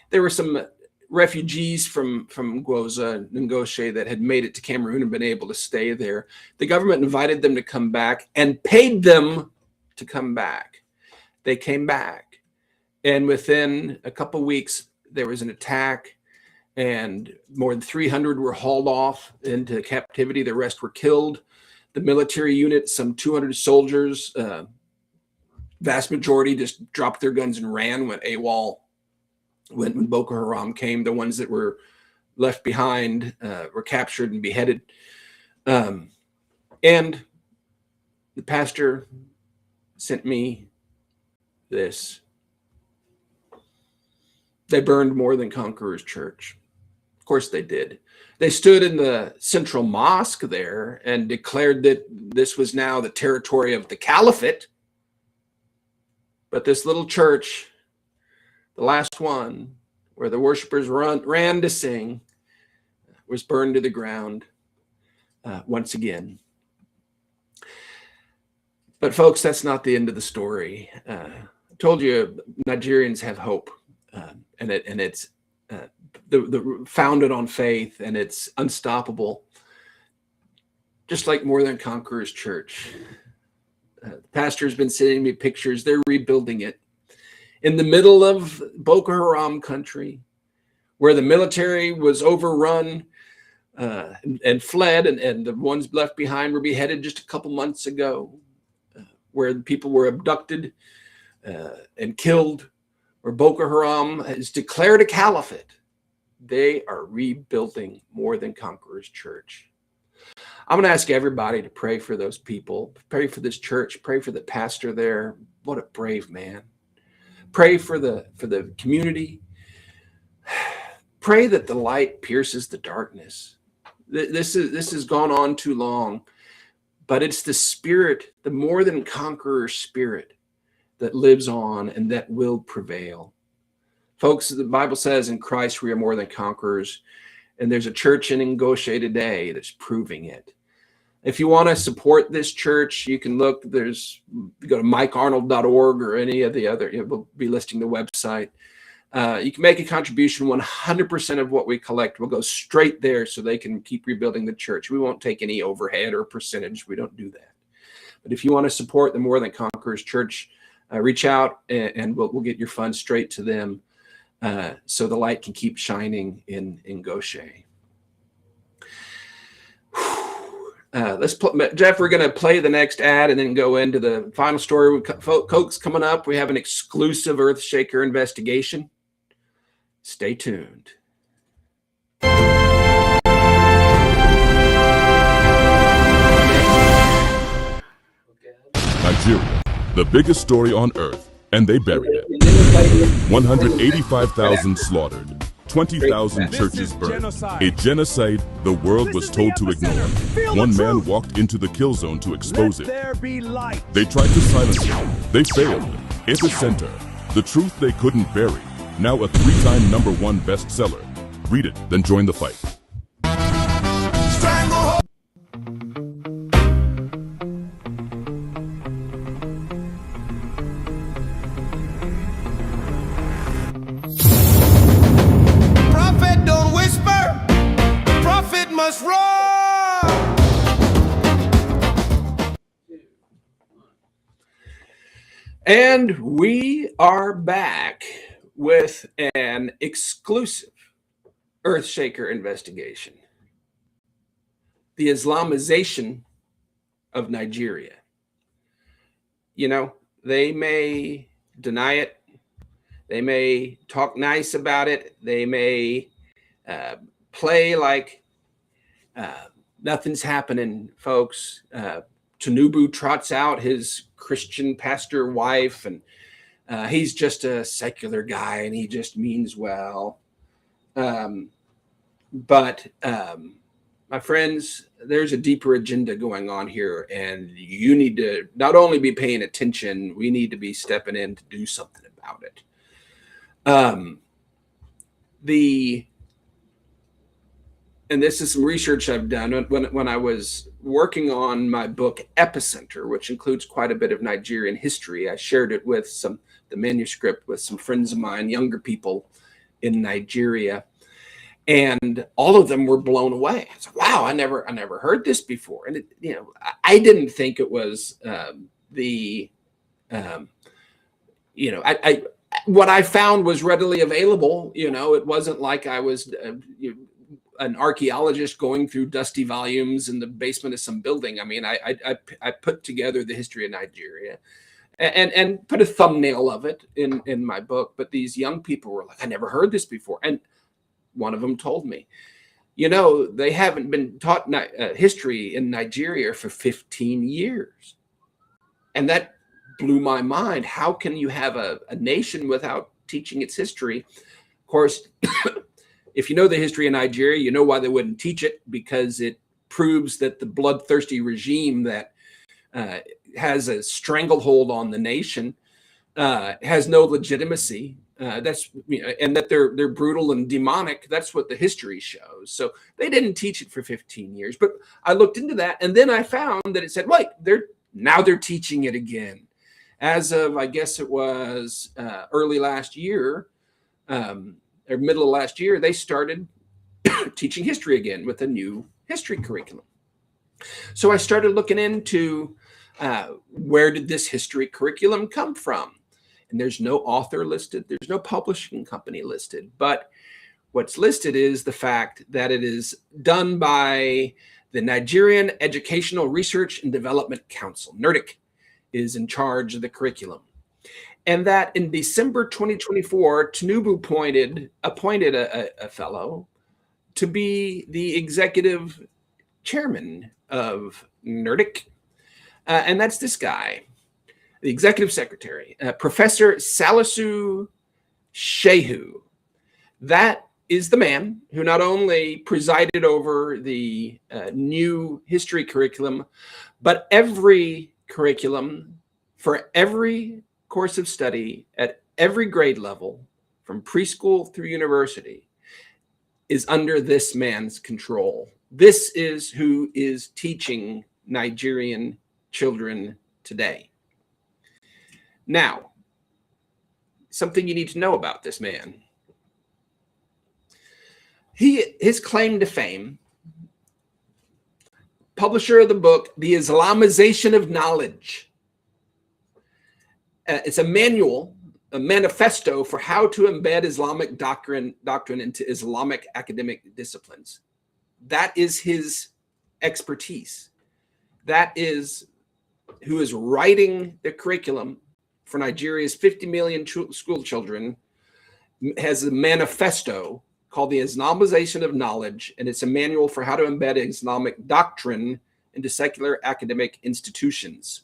There were some refugees from Gwoza and Ngoshe that had made it to Cameroon and been able to stay there. The government invited them to come back and paid them to come back. They came back, and within a couple weeks, there was an attack. and more than 300 were hauled off into captivity. The rest were killed. The military unit, some 200 soldiers, vast majority just dropped their guns and ran, went AWOL when Boko Haram came. The ones that were left behind were captured and beheaded. And the pastor sent me this. They burned More Than Conquerors Church. Of course they did. They stood in the central mosque there and declared that this was now the territory of the caliphate. But this little church, the last one, where the worshipers ran to sing, was burned to the ground once again. But folks, that's not the end of the story. I told you Nigerians have hope, and it's the founded on faith, and it's unstoppable. Just like More Than Conquerors Church. The pastor's been sending me pictures. They're rebuilding it in the middle of Boko Haram country, where the military was overrun and fled, and the ones left behind were beheaded just a couple months ago, where people were abducted and killed, where Boko Haram has declared a caliphate. They are rebuilding More Than Conquerors Church. I'm going to ask everybody to pray for those people, pray for this church, pray for the pastor there. What a brave man. Pray for the community. Pray that the light pierces the darkness. This has gone on too long, but it's the spirit, the More Than Conqueror spirit, that lives on and that will prevail. Folks, the Bible says in Christ we are more than conquerors, and there's a church in Ngoshe today that's proving it. If you want to support this church, you can look. You go to mikearnold.org or any of the other. We'll be listing the website. You can make a contribution. 100% of what we collect will go straight there so they can keep rebuilding the church. We won't take any overhead or percentage. We don't do that. But if you want to support the More Than Conquerors Church, reach out and we'll get your funds straight to them so the light can keep shining in Ngoshe. Jeff, we're going to play the next ad and then go into the final story. Folks, coming up, we have an exclusive Earthshaker investigation. Stay tuned. Nigeria, the biggest story on Earth, and they buried it. 185,000 slaughtered. 20,000 churches burned. A genocide the world was told to ignore. One man walked into the kill zone to expose it. They tried to silence him. They failed. Epicenter, the truth they couldn't bury. Now a 3-time #1 bestseller. Read it, then join the fight. Must roar! And we are back with an exclusive Earthshaker investigation. The Islamization of Nigeria. You know, they may deny it. They may talk nice about it. They may play like nothing's happening, folks. Tinubu trots out his Christian pastor wife, and he's just a secular guy, and he just means well. But my friends, there's a deeper agenda going on here, and you need to not only be paying attention, we need to be stepping in to do something about it. And this is some research I've done when I was working on my book Epicenter, which includes quite a bit of Nigerian history. I shared it with the manuscript with some friends of mine, younger people in Nigeria, and all of them were blown away. I was like, wow, I never heard this before. And I didn't think it was what I found was readily available. It wasn't like I was an archaeologist going through dusty volumes in the basement of some building. I mean, I put together the history of Nigeria and put a thumbnail of it in my book. But these young people were like, I never heard this before. And one of them told me, they haven't been taught history in Nigeria for 15 years. And that blew my mind. How can you have a nation without teaching its history? Of course, if you know the history of Nigeria, you know why they wouldn't teach it, because it proves that the bloodthirsty regime that has a stranglehold on the nation has no legitimacy. And that they're brutal and demonic. That's what the history shows. So they didn't teach it for 15 years. But I looked into that, and then I found that it said, wait, they're teaching it again. As of, I guess it was early last year, or middle of last year, they started teaching history again with a new history curriculum. So I started looking into where did this history curriculum come from? And there's no author listed. There's no publishing company listed. But what's listed is the fact that it is done by the Nigerian Educational Research and Development Council. NERDC is in charge of the curriculum. And that in December 2024, Tinubu appointed a fellow to be the executive chairman of NERDC. And that's this guy, the executive secretary, Professor Salisu Shehu. That is the man who not only presided over the new history curriculum, but every curriculum for every course of study at every grade level, from preschool through university, is under this man's control. This is who is teaching Nigerian children today. Now, something you need to know about this man. His claim to fame, publisher of the book, The Islamization of Knowledge. It's a manual, a manifesto for how to embed Islamic doctrine into Islamic academic disciplines. That is his expertise. That is who is writing the curriculum for Nigeria's 50 million school children, has a manifesto called The Islamization of Knowledge, and it's a manual for how to embed Islamic doctrine into secular academic institutions.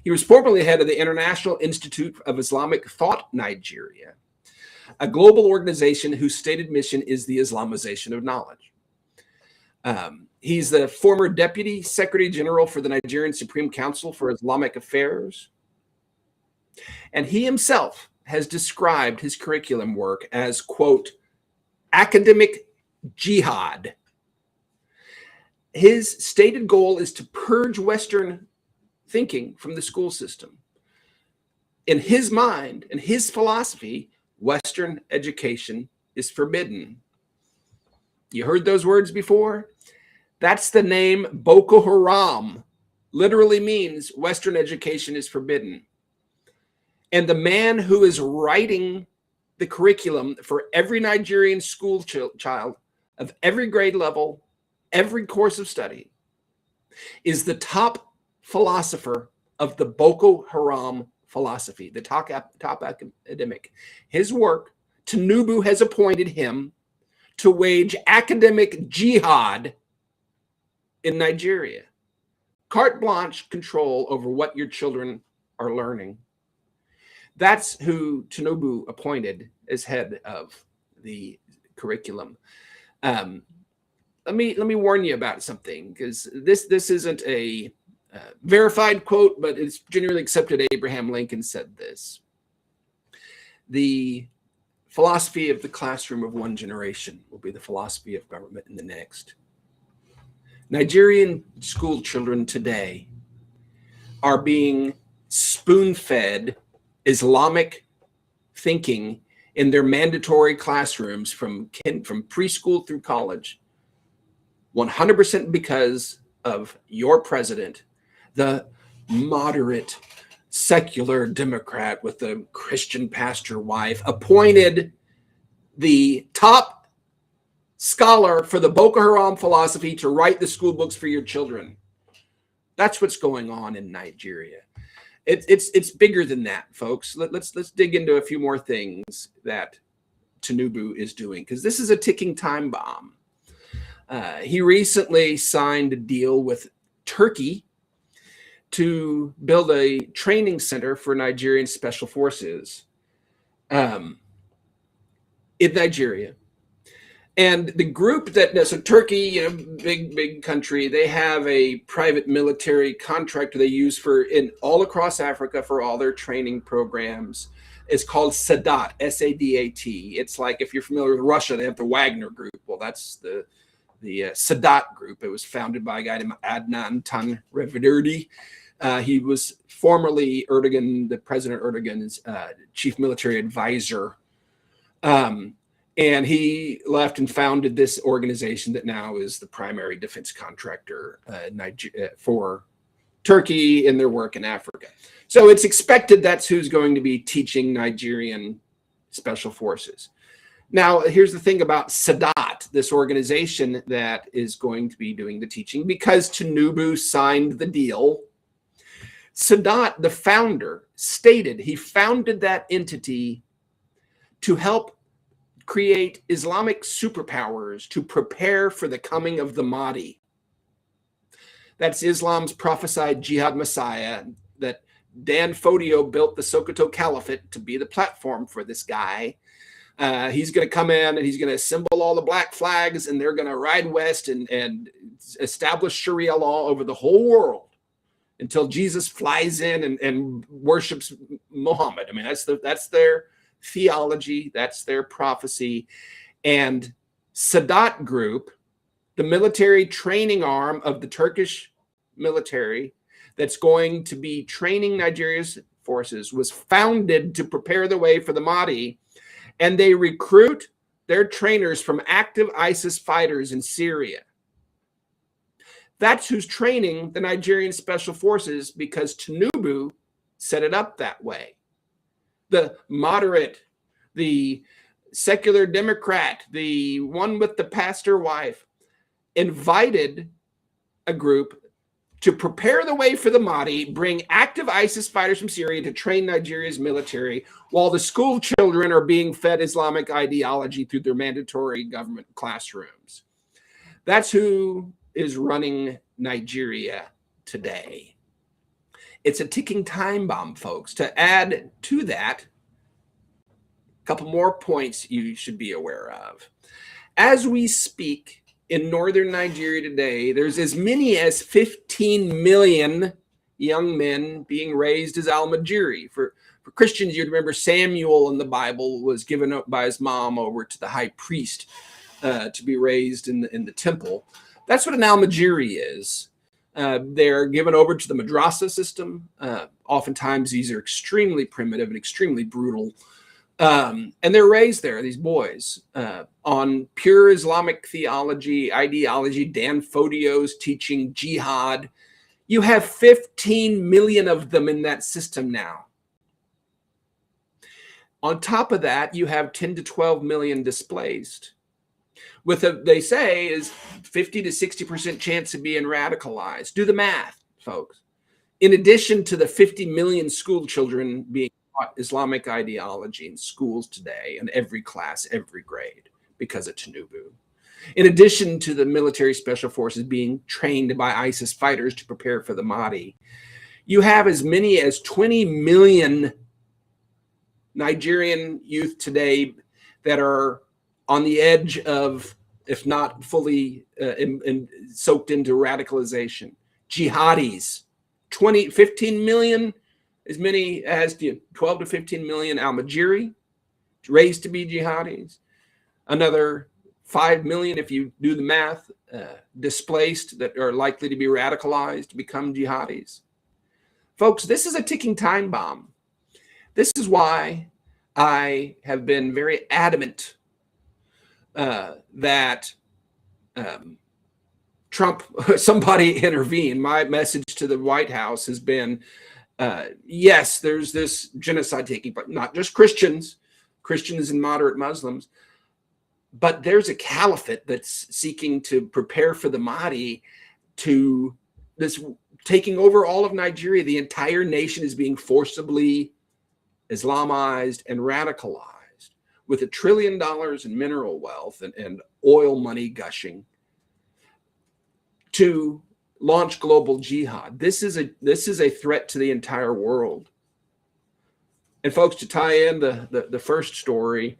He was formerly head of the International Institute of Islamic Thought Nigeria, a global organization whose stated mission is the Islamization of knowledge. He's the former Deputy Secretary General for the Nigerian Supreme Council for Islamic Affairs. And he himself has described his curriculum work as, quote, academic jihad. His stated goal is to purge Western thinking from the school system. In his mind and his philosophy, Western education is forbidden. You heard those words before? That's the name Boko Haram. Literally means Western education is forbidden. And the man who is writing the curriculum for every Nigerian school child of every grade level, every course of study, is the top philosopher of the Boko Haram philosophy, the top academic. His work, Tinubu has appointed him to wage academic jihad in Nigeria. Carte blanche control over what your children are learning. That's who Tinubu appointed as head of the curriculum. Let me warn you about something, because this isn't a verified quote, but it's generally accepted. Abraham Lincoln said this: the philosophy of the classroom of one generation will be the philosophy of government in the next. Nigerian school children today are being spoon-fed Islamic thinking in their mandatory classrooms from preschool through college, 100% because of your president, the moderate, secular Democrat with a Christian pastor wife, appointed the top scholar for the Boko Haram philosophy to write the school books for your children. That's what's going on in Nigeria. It's bigger than that, folks. Let's dig into a few more things that Tinubu is doing, because this is a ticking time bomb. He recently signed a deal with Turkey to build a training center for Nigerian special forces in Nigeria. And the group so Turkey, big country, they have a private military contractor they use in all across Africa for all their training programs. It's called Sadat, S-A-D-A-T. It's like, if you're familiar with Russia, they have the Wagner Group. Well, that's the Sadat Group. It was founded by a guy named Adnan Tanreverdi. He was formerly the President Erdogan's chief military advisor. And he left and founded this organization that now is the primary defense contractor for Turkey in their work in Africa. So it's expected that's who's going to be teaching Nigerian special forces. Now, here's the thing about Sadat, this organization that is going to be doing the teaching, because Tinubu signed the deal. Sadat, the founder, stated he founded that entity to help create Islamic superpowers to prepare for the coming of the Mahdi. That's Islam's prophesied jihad messiah, that Dan Fodio built the Sokoto Caliphate to be the platform for this guy. He's going to come in and he's going to assemble all the black flags, and they're going to ride west and establish Sharia law over the whole world until Jesus flies in and worships Muhammad. I mean, that's their theology, that's their prophecy. And Sadat Group, the military training arm of the Turkish military that's going to be training Nigeria's forces, was founded to prepare the way for the Mahdi. And they recruit their trainers from active ISIS fighters in Syria. That's who's training the Nigerian special forces, because Tinubu set it up that way. The moderate, the secular Democrat, the one with the pastor wife, invited a group to prepare the way for the Mahdi, bring active ISIS fighters from Syria to train Nigeria's military, while the school children are being fed Islamic ideology through their mandatory government classrooms. That's who is running Nigeria today. It's a ticking time bomb, folks. To add to that, a couple more points you should be aware of. As we speak, in northern Nigeria today, there's as many as 15 million young men being raised as Almajiri. For Christians, you'd remember Samuel in the Bible was given up by his mom over to the high priest to be raised in the temple. That's what an Almajiri is. They're given over to the madrasa system. Oftentimes, these are extremely primitive and extremely brutal. And they're raised there, these boys, on pure Islamic theology, ideology. Dan Fodio's teaching jihad. You have 15 million of them in that system now. On top of that, you have 10 to 12 million displaced, with they say is 50 to 60% chance of being radicalized. Do the math, folks. In addition to the 50 million school children being taught Islamic ideology in schools today, in every class, every grade, because of Tinubu. In addition to the military special forces being trained by ISIS fighters to prepare for the Mahdi, you have as many as 20 million Nigerian youth today that are on the edge of, if not fully soaked into radicalization. Jihadis, 15 million, as many as 12 to 15 million Almajiri, raised to be jihadis. Another 5 million, if you do the math, displaced that are likely to be radicalized to become jihadis. Folks, this is a ticking time bomb. This is why I have been very adamant that Trump, somebody intervene. My message to the White House has been, Yes, there's this genocide taking place, not just Christians and moderate Muslims, but there's a caliphate that's seeking to prepare for the Mahdi to this taking over all of Nigeria. The entire nation is being forcibly Islamized and radicalized with $1 trillion in mineral wealth and oil money gushing to launch global jihad. This is a threat to the entire world. And folks, to tie in the first story,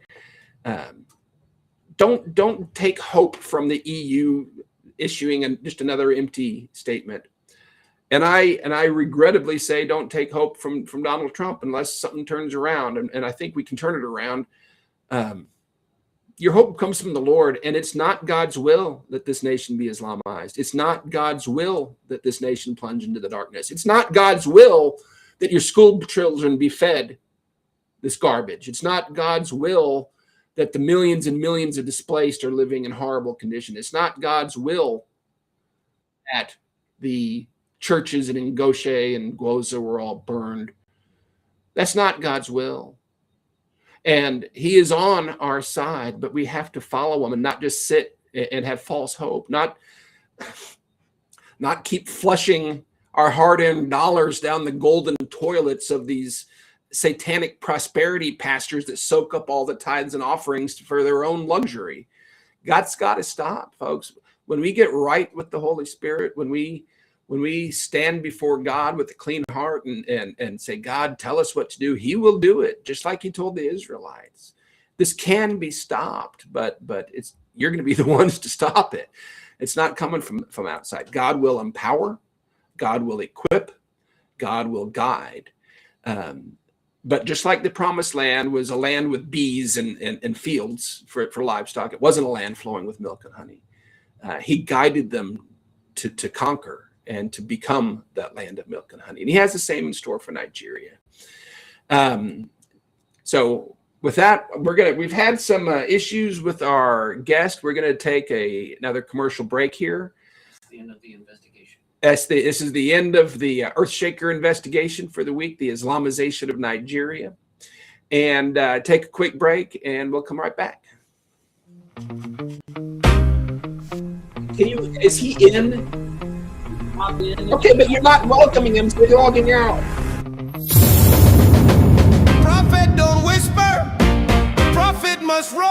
don't take hope from the EU issuing just another empty statement. And I regrettably say don't take hope from Donald Trump unless something turns around. And I think we can turn it around. Your hope comes from the Lord, and it's not God's will that this nation be Islamized. It's not God's will that this nation plunge into the darkness. It's not God's will that your school children be fed this garbage. It's not God's will that the millions and millions of displaced are living in horrible conditions. It's not God's will that the churches in Ngoshe and Gwoza were all burned. That's not God's will. And he is on our side, but we have to follow him and not just sit and have false hope, not keep flushing our hard-earned dollars down the golden toilets of these satanic prosperity pastors that soak up all the tithes and offerings for their own luxury. God's got to stop, folks. When we get right with the Holy Spirit, when we stand before God with a clean heart and say, God, tell us what to do, he will do it, just like he told the Israelites. This can be stopped, but you're going to be the ones to stop it. It's not coming from outside. God will empower. God will equip. God will guide. But just like the promised land was a land with bees and fields for livestock, it wasn't a land flowing with milk and honey. He guided them to conquer and to become that land of milk and honey. And he has the same in store for Nigeria. So with that, we've had some issues with our guest. We're going to take another commercial break here. The end of the investigation. This is the end of the Earthshaker investigation for the week, the Islamization of Nigeria. And take a quick break, and we'll come right back. Is he in? Okay, but you're not welcoming him, so you're logging out. Prophet don't whisper, prophet must roar.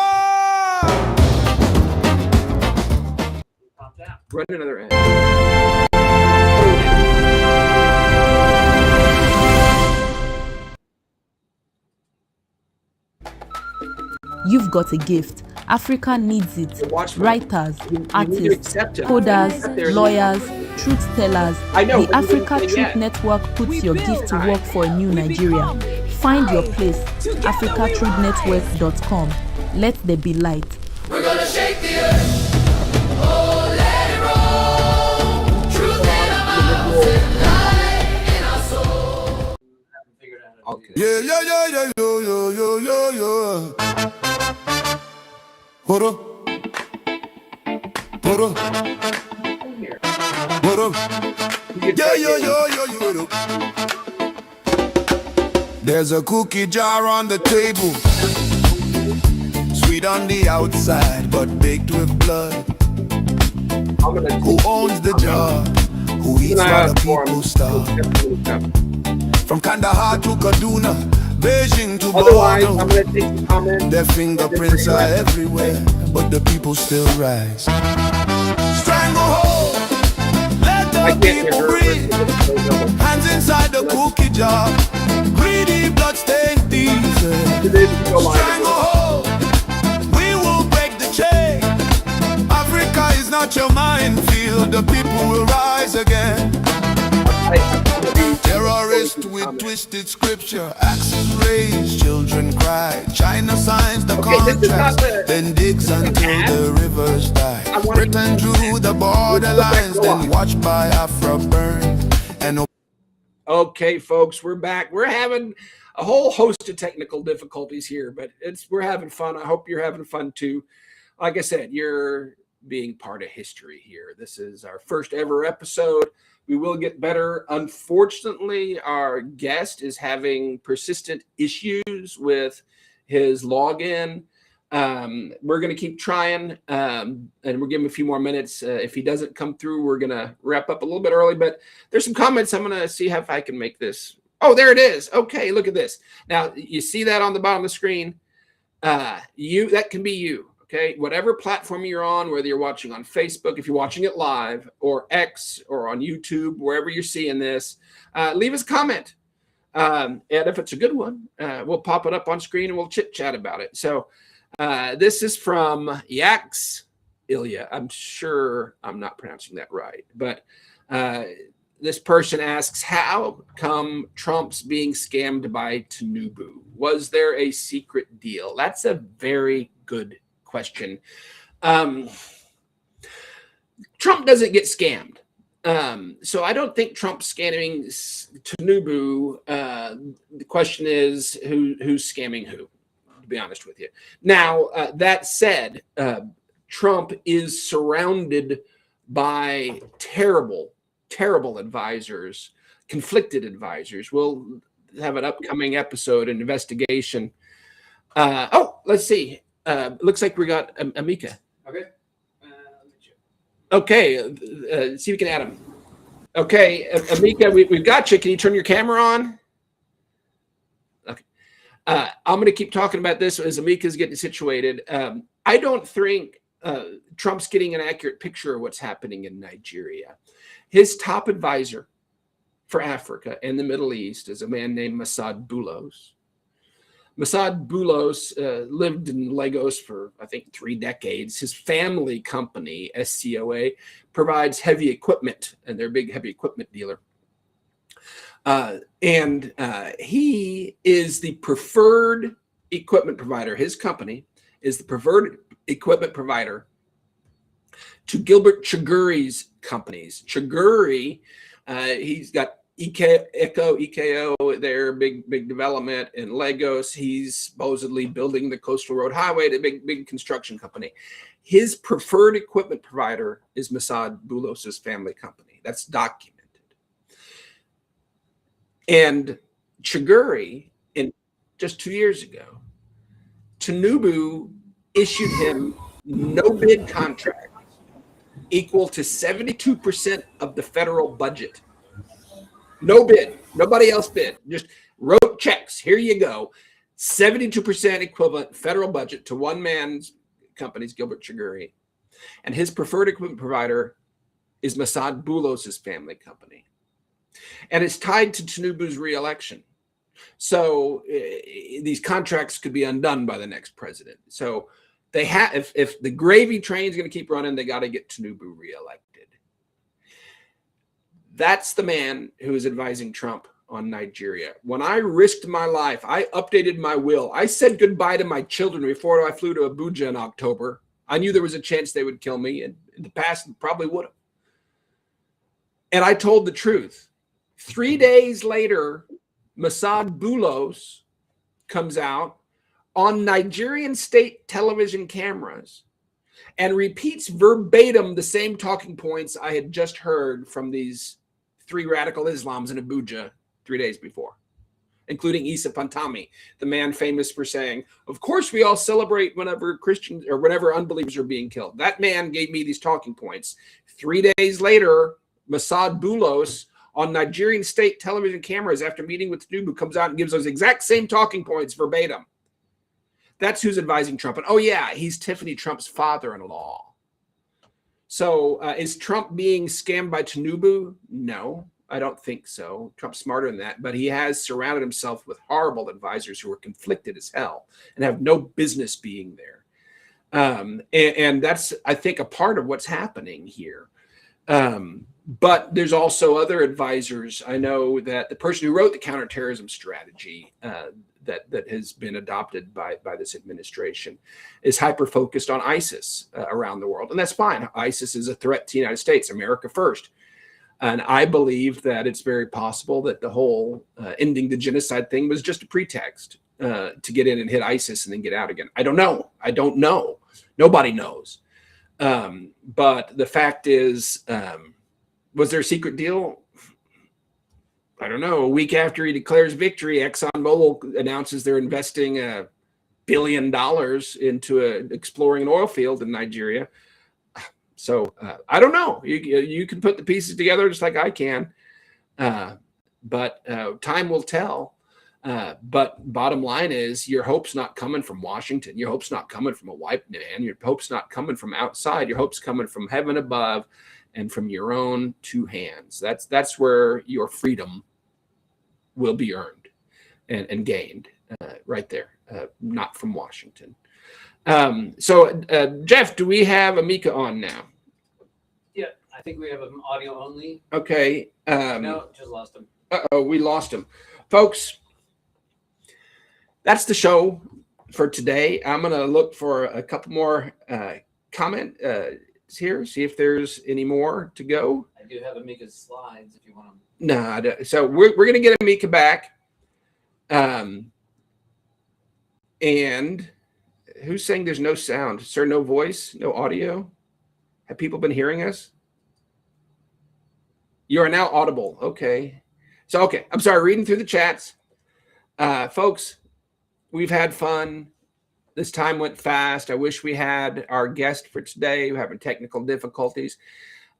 Run another ad. You've got a gift. Africa needs it. Writers, artists, coders, lawyers, truth tellers. The Africa Truth Network puts your gift to work for a new Nigeria. Find your place. AfricaTruthNetwork.com. Let there be light. We're gonna shake the earth. Oh, let it roll. Truth in our mouths and light in our soul. Okay. Yeah, yeah, yeah, yeah, yo, yo, yo, yo, yo. What up? What up? What up? Yeah, yo, yo, yo, yo, yo. There's a cookie jar on the table, sweet on the outside, but baked with blood. Who owns the jar? Who eats while the people starve? From Kandahar to Kaduna, Beijing to Bordeaux, their fingerprints are everywhere, but the people still rise. Stranglehold, let the people breathe. Hands inside the cookie jar, greedy bloodstained thieves. Stranglehold, we will break the chain. Africa is not your minefield, the people will rise again. Terrorists with twisted scripture, axes raised, children cry. China signs the contract, then digs until the rivers die. Britain drew the borderlines, then watched by Afra burn. And okay, folks, we're back. We're having a whole host of technical difficulties here, but we're having fun. I hope you're having fun too. Like I said, you're being part of history here. This is our first ever episode. We will get better. Unfortunately, our guest is having persistent issues with his login. We're going to keep trying, and we'll give him a few more minutes. If he doesn't come through, we're going to wrap up a little bit early, but there's some comments. I'm going to see if I can make this. Oh, there it is. Okay, look at this. Now, you see that on the bottom of the screen? That can be you. Okay, whatever platform you're on, whether you're watching on Facebook, if you're watching it live, or X, or on YouTube, wherever you're seeing this, leave us a comment. And if it's a good one, we'll pop it up on screen and we'll chit chat about it. So this is from Yax Ilya. I'm sure I'm not pronouncing that right, but this person asks, how come Trump's being scammed by Tinubu? Was there a secret deal? That's a very good question. Trump doesn't get scammed. So I don't think Trump's scamming Tinubu. The question is who's scamming who, to be honest with you. Now, that said, Trump is surrounded by terrible advisors, conflicted advisors. We'll have an upcoming episode, an investigation. Let's see. Looks like we got Amika. Okay. Okay, see if we can add him. Okay, Amika, we've got you. Can you turn your camera on? Okay. I'm going to keep talking about this as Amika's getting situated. I don't think Trump's getting an accurate picture of what's happening in Nigeria. His top advisor for Africa and the Middle East is a man named Masad Boulos. Masad Boulos lived in Lagos for, I think, 3 decades. His family company, SCOA, provides heavy equipment, and they're a big heavy equipment dealer. And he is the preferred equipment provider. His company is the preferred equipment provider to Gilbert Chaguri's companies. Chaguri, he's got EKO, their big development in Lagos. He's supposedly building the Coastal Road Highway, the big construction company. His preferred equipment provider is Masad Boulos's family company. That's documented. And Chaguri, in just 2 years ago, Tinubu issued him no bid contract equal to 72% of the federal budget. No bid. Nobody else bid. Just wrote checks. Here you go. 72% equivalent federal budget to one man's companies, Gilbert Chaguri. And his preferred equipment provider is Masad Boulos's family company. And it's tied to Tinubu's reelection. So these contracts could be undone by the next president. So they have, if the gravy train is going to keep running, they got to get Tinubu reelected. That's the man who is advising Trump on Nigeria. When I risked my life, I updated my will. I said goodbye to my children before I flew to Abuja in October. I knew there was a chance they would kill me, and in the past, probably would have. And I told the truth. 3 days later, Masad Boulos comes out on Nigerian state television cameras and repeats verbatim the same talking points I had just heard from these 3 radical Islams in Abuja 3 days before, including Issa Pantami, the man famous for saying, of course we all celebrate whenever Christians or whenever unbelievers are being killed. That man gave me these talking points. 3 days later, Masad Boulos on Nigerian state television cameras after meeting with Tinubu comes out and gives those exact same talking points verbatim. That's who's advising Trump. And oh yeah, he's Tiffany Trump's father-in-law. So is Trump being scammed by Tinubu? No, I don't think so. Trump's smarter than that, but he has surrounded himself with horrible advisors who are conflicted as hell and have no business being there. And that's, I think, a part of what's happening here. But there's also other advisors. I know that the person who wrote the counterterrorism strategy that has been adopted by this administration is hyper-focused on ISIS around the world. And that's fine. ISIS is a threat to the United States, America first. And I believe that it's very possible that the whole ending the genocide thing was just a pretext to get in and hit ISIS and then get out again. I don't know. I don't know. Nobody knows. But the fact is, Was there a secret deal? I don't know. A week after he declares victory, ExxonMobil announces they're investing $1 billion into exploring an oil field in Nigeria. So I don't know. You can put the pieces together just like I can, but time will tell. But bottom line is, your hope's not coming from Washington. Your hope's not coming from a white man. Your hope's not coming from outside. Your hope's coming from heaven above and from your own two hands. That's where your freedom will be earned and gained, right there, not from Washington. So Jeff, do we have Amika on now? Yeah, I think we have an audio only. Okay. No, just lost him. Uh-oh, we lost him. Folks, that's the show for today. I'm going to look for a couple more comment here, see if there's any more to go. I do have Amika's slides if you want them. No, I don't. So we're going to get Amika back. And who's saying there's no sound? Sir, no voice, no audio? Have people been hearing us? You are now audible. Okay. So, okay. I'm sorry, reading through the chats. Folks, we've had fun. This time went fast. I wish we had our guest for today. We're having technical difficulties.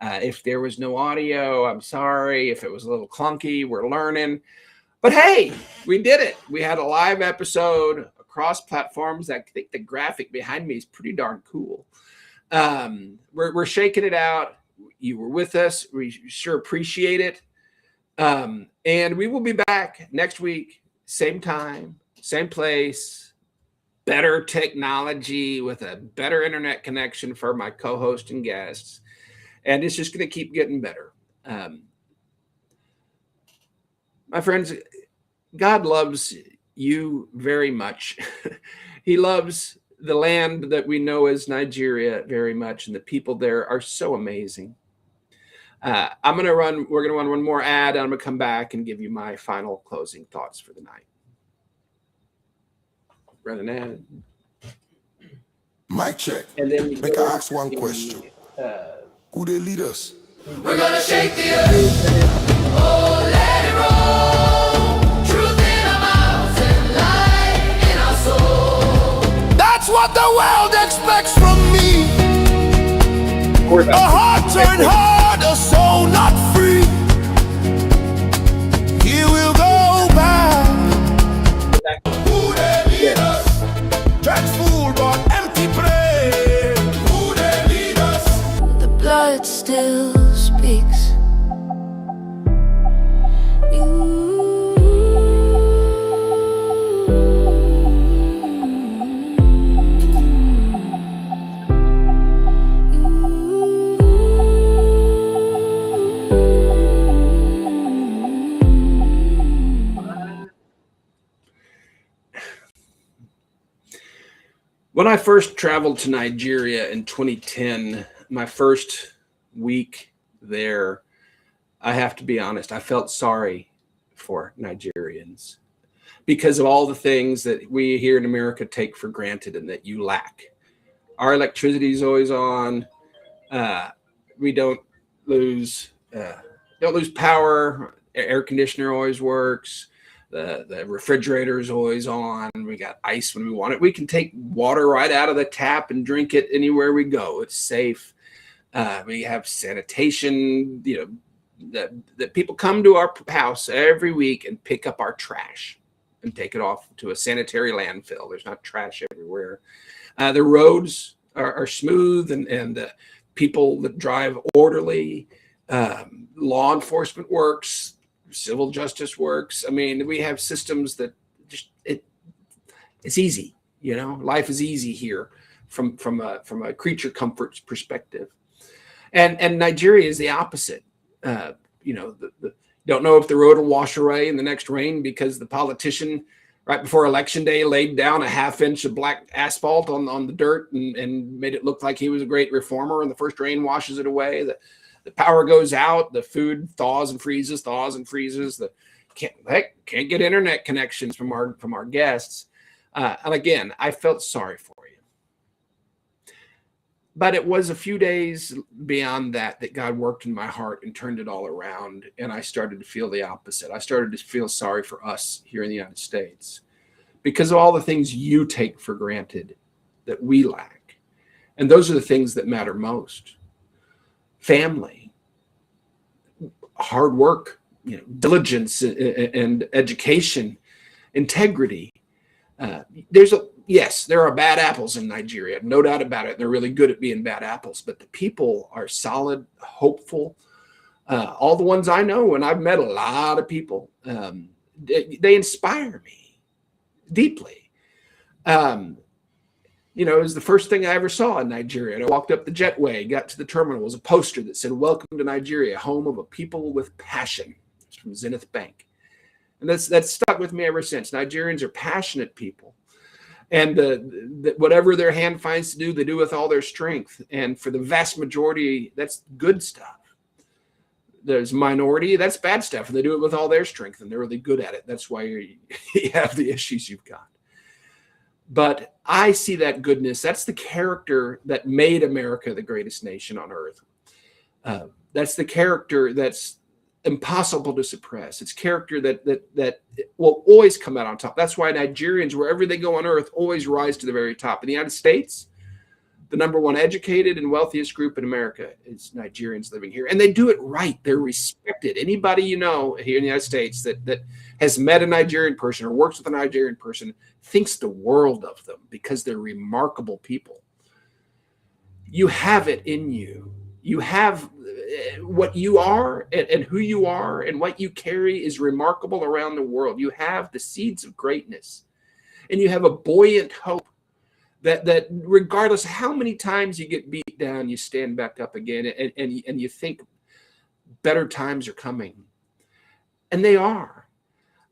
If there was no audio, I'm sorry. If it was a little clunky, we're learning. But hey, we did it. We had a live episode across platforms. I think the graphic behind me is pretty darn cool. We're shaking it out. You were with us. We sure appreciate it. And we will be back next week, same time, same place, better technology with a better internet connection for my co-host and guests. And it's just going to keep getting better. My friends, God loves you very much. He loves the land that we know as Nigeria very much, and the people there are so amazing. We're going to run one more ad, and I'm going to come back and give you my final closing thoughts for the night. Run an ad. Mic check. And then Make I ask one question. Who they lead us? We're gonna shake the earth. Oh, let it roll. Truth in our mouths and light in our soul. That's what the world expects from me. A heart turned hard, a soul not free. Here we'll go back. Who they lead us? Dreadful but empty praise. Who they lead us? The blood still speaks. When I first traveled to Nigeria in 2010, my first week there, I have to be honest, I felt sorry for Nigerians because of all the things that we here in America take for granted and that you lack. Our electricity is always on. We don't lose power. Air conditioner always works. The refrigerator is always on. We got ice when we want it. We can take water right out of the tap and drink it anywhere we go. It's safe. We have sanitation. That people come to our house every week and pick up our trash and take it off to a sanitary landfill. There's not trash everywhere. The roads are smooth and the people that drive orderly. Law enforcement works. Civil justice works. I mean, we have systems that just it's easy. Life is easy here from a creature comforts perspective. And Nigeria is the opposite. Don't know if the road will wash away in the next rain because the politician right before election day laid down a half-inch of black asphalt on the dirt and made it look like he was a great reformer, and the first rain washes it away. The power goes out, the food thaws and freezes. Can't get internet connections from our guests. And again, I felt sorry for you. But it was a few days beyond that that God worked in my heart and turned it all around. And I started to feel the opposite. I started to feel sorry for us here in the United States because of all the things you take for granted that we lack. And those are the things that matter most. Family, hard work, diligence and education, integrity. Yes, there are bad apples in Nigeria, no doubt about it. They're really good at being bad apples, but the people are solid, hopeful. All the ones I know, and I've met a lot of people, they inspire me deeply. It was the first thing I ever saw in Nigeria. And I walked up the jetway, got to the terminal, was a poster that said, "Welcome to Nigeria, home of a people with passion." It's from Zenith Bank. And that's stuck with me ever since. Nigerians are passionate people. And whatever their hand finds to do, they do with all their strength. And for the vast majority, that's good stuff. There's minority, that's bad stuff. And they do it with all their strength, and they're really good at it. That's why you have the issues you've got. But I see that goodness. That's the character that made America the greatest nation on earth. That's the character that's impossible to suppress. It's character that will always come out on top. That's why Nigerians, wherever they go on earth, always rise to the very top. In the United States, the number one educated and wealthiest group in America is Nigerians living here. And they do it right. They're respected. Anybody you know here in the United States that has met a Nigerian person or works with a Nigerian person thinks the world of them because they're remarkable people. You have it in you. You have what you are and who you are, and what you carry is remarkable around the world. You have the seeds of greatness, and you have a buoyant hope that regardless of how many times you get beat down, you stand back up again, and you think better times are coming. And they are.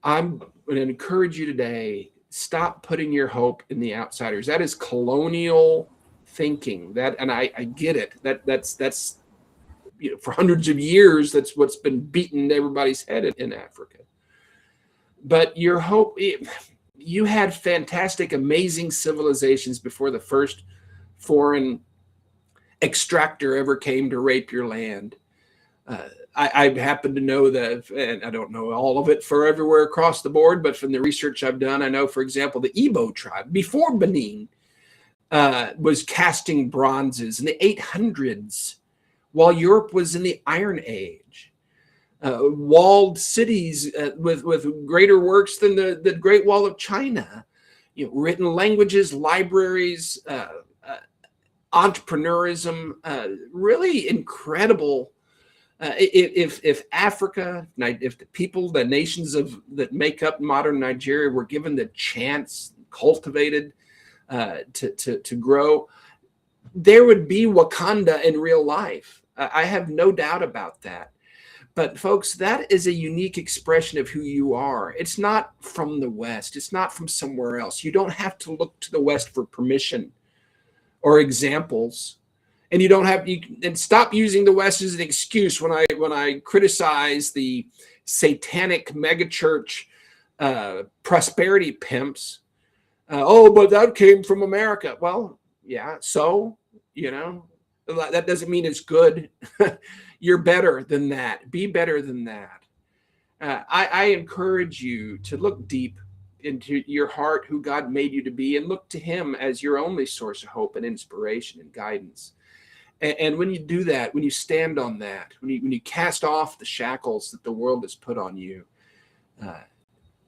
I'm going to encourage you today, stop putting your hope in the outsiders. That is colonial thinking. And I get it. That's for hundreds of years, that's what's been beaten everybody's head in Africa. But your hope, you had fantastic, amazing civilizations before the first foreign extractor ever came to rape your land. I happen to know that, and I don't know all of it for everywhere across the board, but from the research I've done, I know, for example, the Igbo tribe before Benin was casting bronzes in the 800s, while Europe was in the Iron Age. Walled cities with greater works than the Great Wall of China. Written languages, libraries, entrepreneurism, really incredible. If Africa, if the people, the nations that make up modern Nigeria were given the chance, cultivated to grow, there would be Wakanda in real life. I have no doubt about that. But folks, that is a unique expression of who you are. It's not from the West. It's not from somewhere else. You don't have to look to the West for permission or examples. And you don't have, and stop using the West as an excuse when I criticize the satanic megachurch prosperity pimps. But that came from America. Well, yeah, so, that doesn't mean it's good. You're better than that. Be better than that. I encourage you to look deep into your heart, who God made you to be, and look to him as your only source of hope and inspiration and guidance. And when you do that, when you stand on that, when you cast off the shackles that the world has put on you,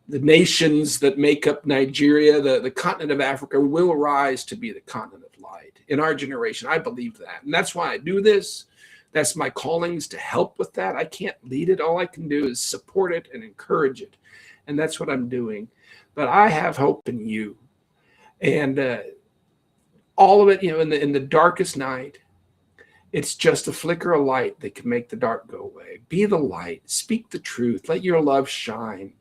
the nations that make up Nigeria, the continent of Africa, will rise to be the continent of light in our generation. I believe that. And that's why I do this. That's my callings, to help with that. I can't lead it. All I can do is support it and encourage it. And that's what I'm doing. But I have hope in you. And all of it, in the darkest night, it's just a flicker of light that can make the dark go away. Be the light. Speak the truth. Let your love shine.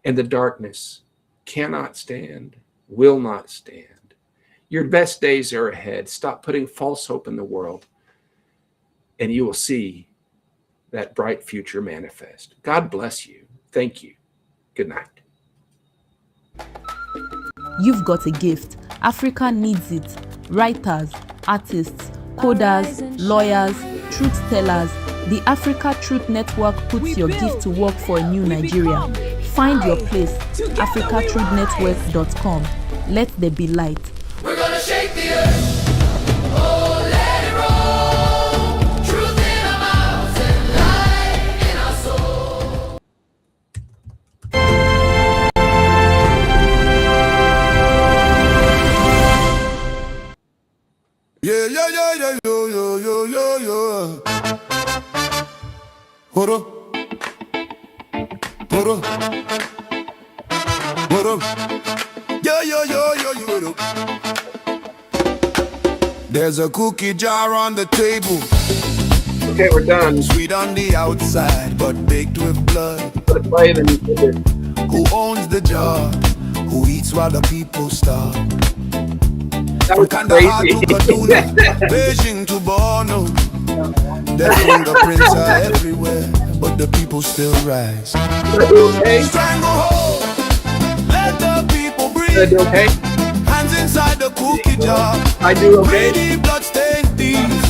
And the darkness cannot stand, will not stand. Your best days are ahead. Stop putting false hope in the world, and you will see that bright future manifest. God bless you. Thank you. Good night. You've got a gift. Africa needs it. Writers, artists, coders, lawyers, truth tellers. The Africa Truth Network puts your gift to work for a new Nigeria. Find your place, africatruithnetwork.com. Let there be light. We're gonna shake the earth. Oh, let it roll. Truth in our mouths and light in our soul. Yeah, yeah, yeah, yeah, yo, yo, yo, yo, yo. What up? What up? What up? Yo, yo, yo, yo, yo, what up? There's a cookie jar on the table. Okay, we're done. Sweet on the outside, but baked with blood. Put a play, then you put it. Who owns the jar? Who eats while the people starve? That was Kandahar crazy. to Kaduna, Beijing to Borno. Their fingerprints are everywhere, but the people still rise. Okay. Stranglehold, let the people Did I do breathe. okay? Hands inside the cookie jar. I do okay. Greedy bloodstained thieves.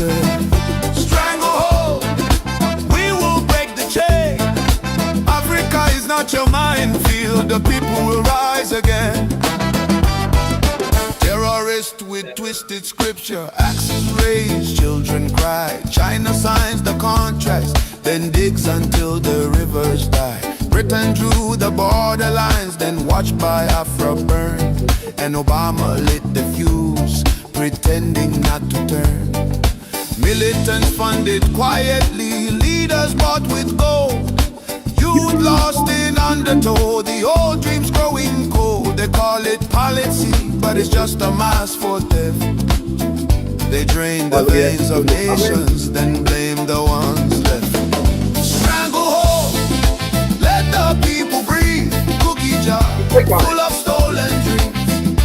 Stranglehold, we will break the chain. Africa is not your minefield. The people will rise again. Terrorists with twisted scripture, axes raised, children cry. China signs the contracts, then digs until the rivers die. Britain drew the borderlines, then watched by Afra burn. And Obama lit the fuse, pretending not to turn. Militants funded quietly, leaders bought with gold. Youth lost in undertow, the old dreams growing cold. They call it policy, but it's just a mask for theft. They drain the veins of nations, then blame the ones left. Stranglehold, let the people breathe. Cookie jar, full of stolen dreams.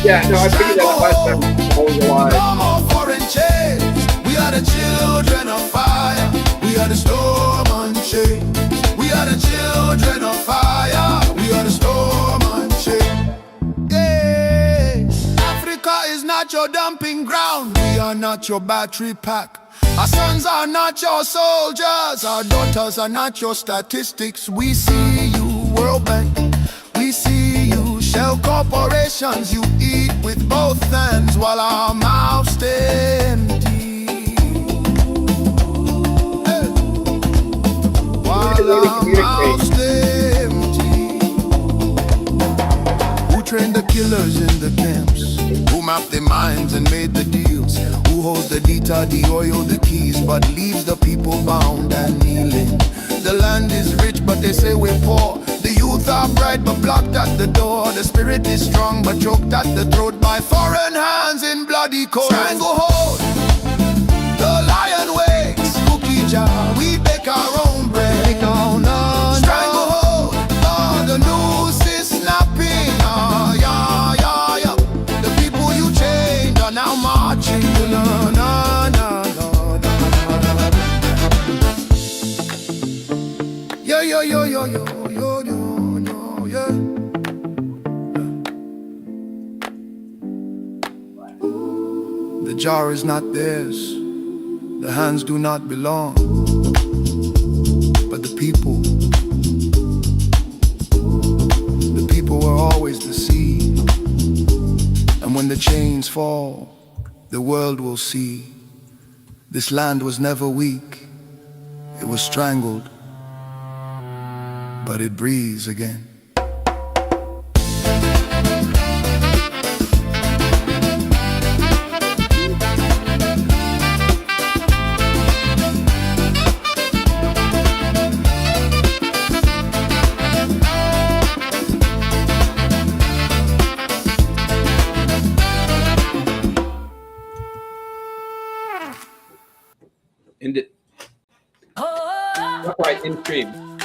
Yeah, no, I figured that out last time. I was alive. No more foreign chains. We are the children of fire. We are the storm unchained. We are the children of fire. We are the storm unchained. Yeah. Africa is not your dumping ground. We are not your battery pack. Our sons are not your soldiers. Our daughters are not your statistics. We see you, World Bank. We see you, shell corporations. You eat with both hands while our mouths stay empty. Hey. While our mouths stay empty. Who trained the killers in the camps? Who mapped their minds and made the deals? Who holds the data, the oil, the keys, but leaves the people bound and kneeling? The land is rich, but they say we're poor. The youth are bright, but blocked at the door. The spirit is strong, but choked at the throat by foreign hands in bloody cold. Stranglehold, the lion wakes. Cookie jar, we bake our own bread. Stranglehold, the noose is snapping. Yeah, yeah, yeah. The people you chained are now marching. No, no, no, no, no, no. Yo, yo, yo, yo, yo, yo, yo, yo, yeah. The jar is not theirs. The hands do not belong. But the people were always the seed. And when the chains fall, the world will see. This land was never weak. It was strangled, but it breathes again. End it. All right, in stream.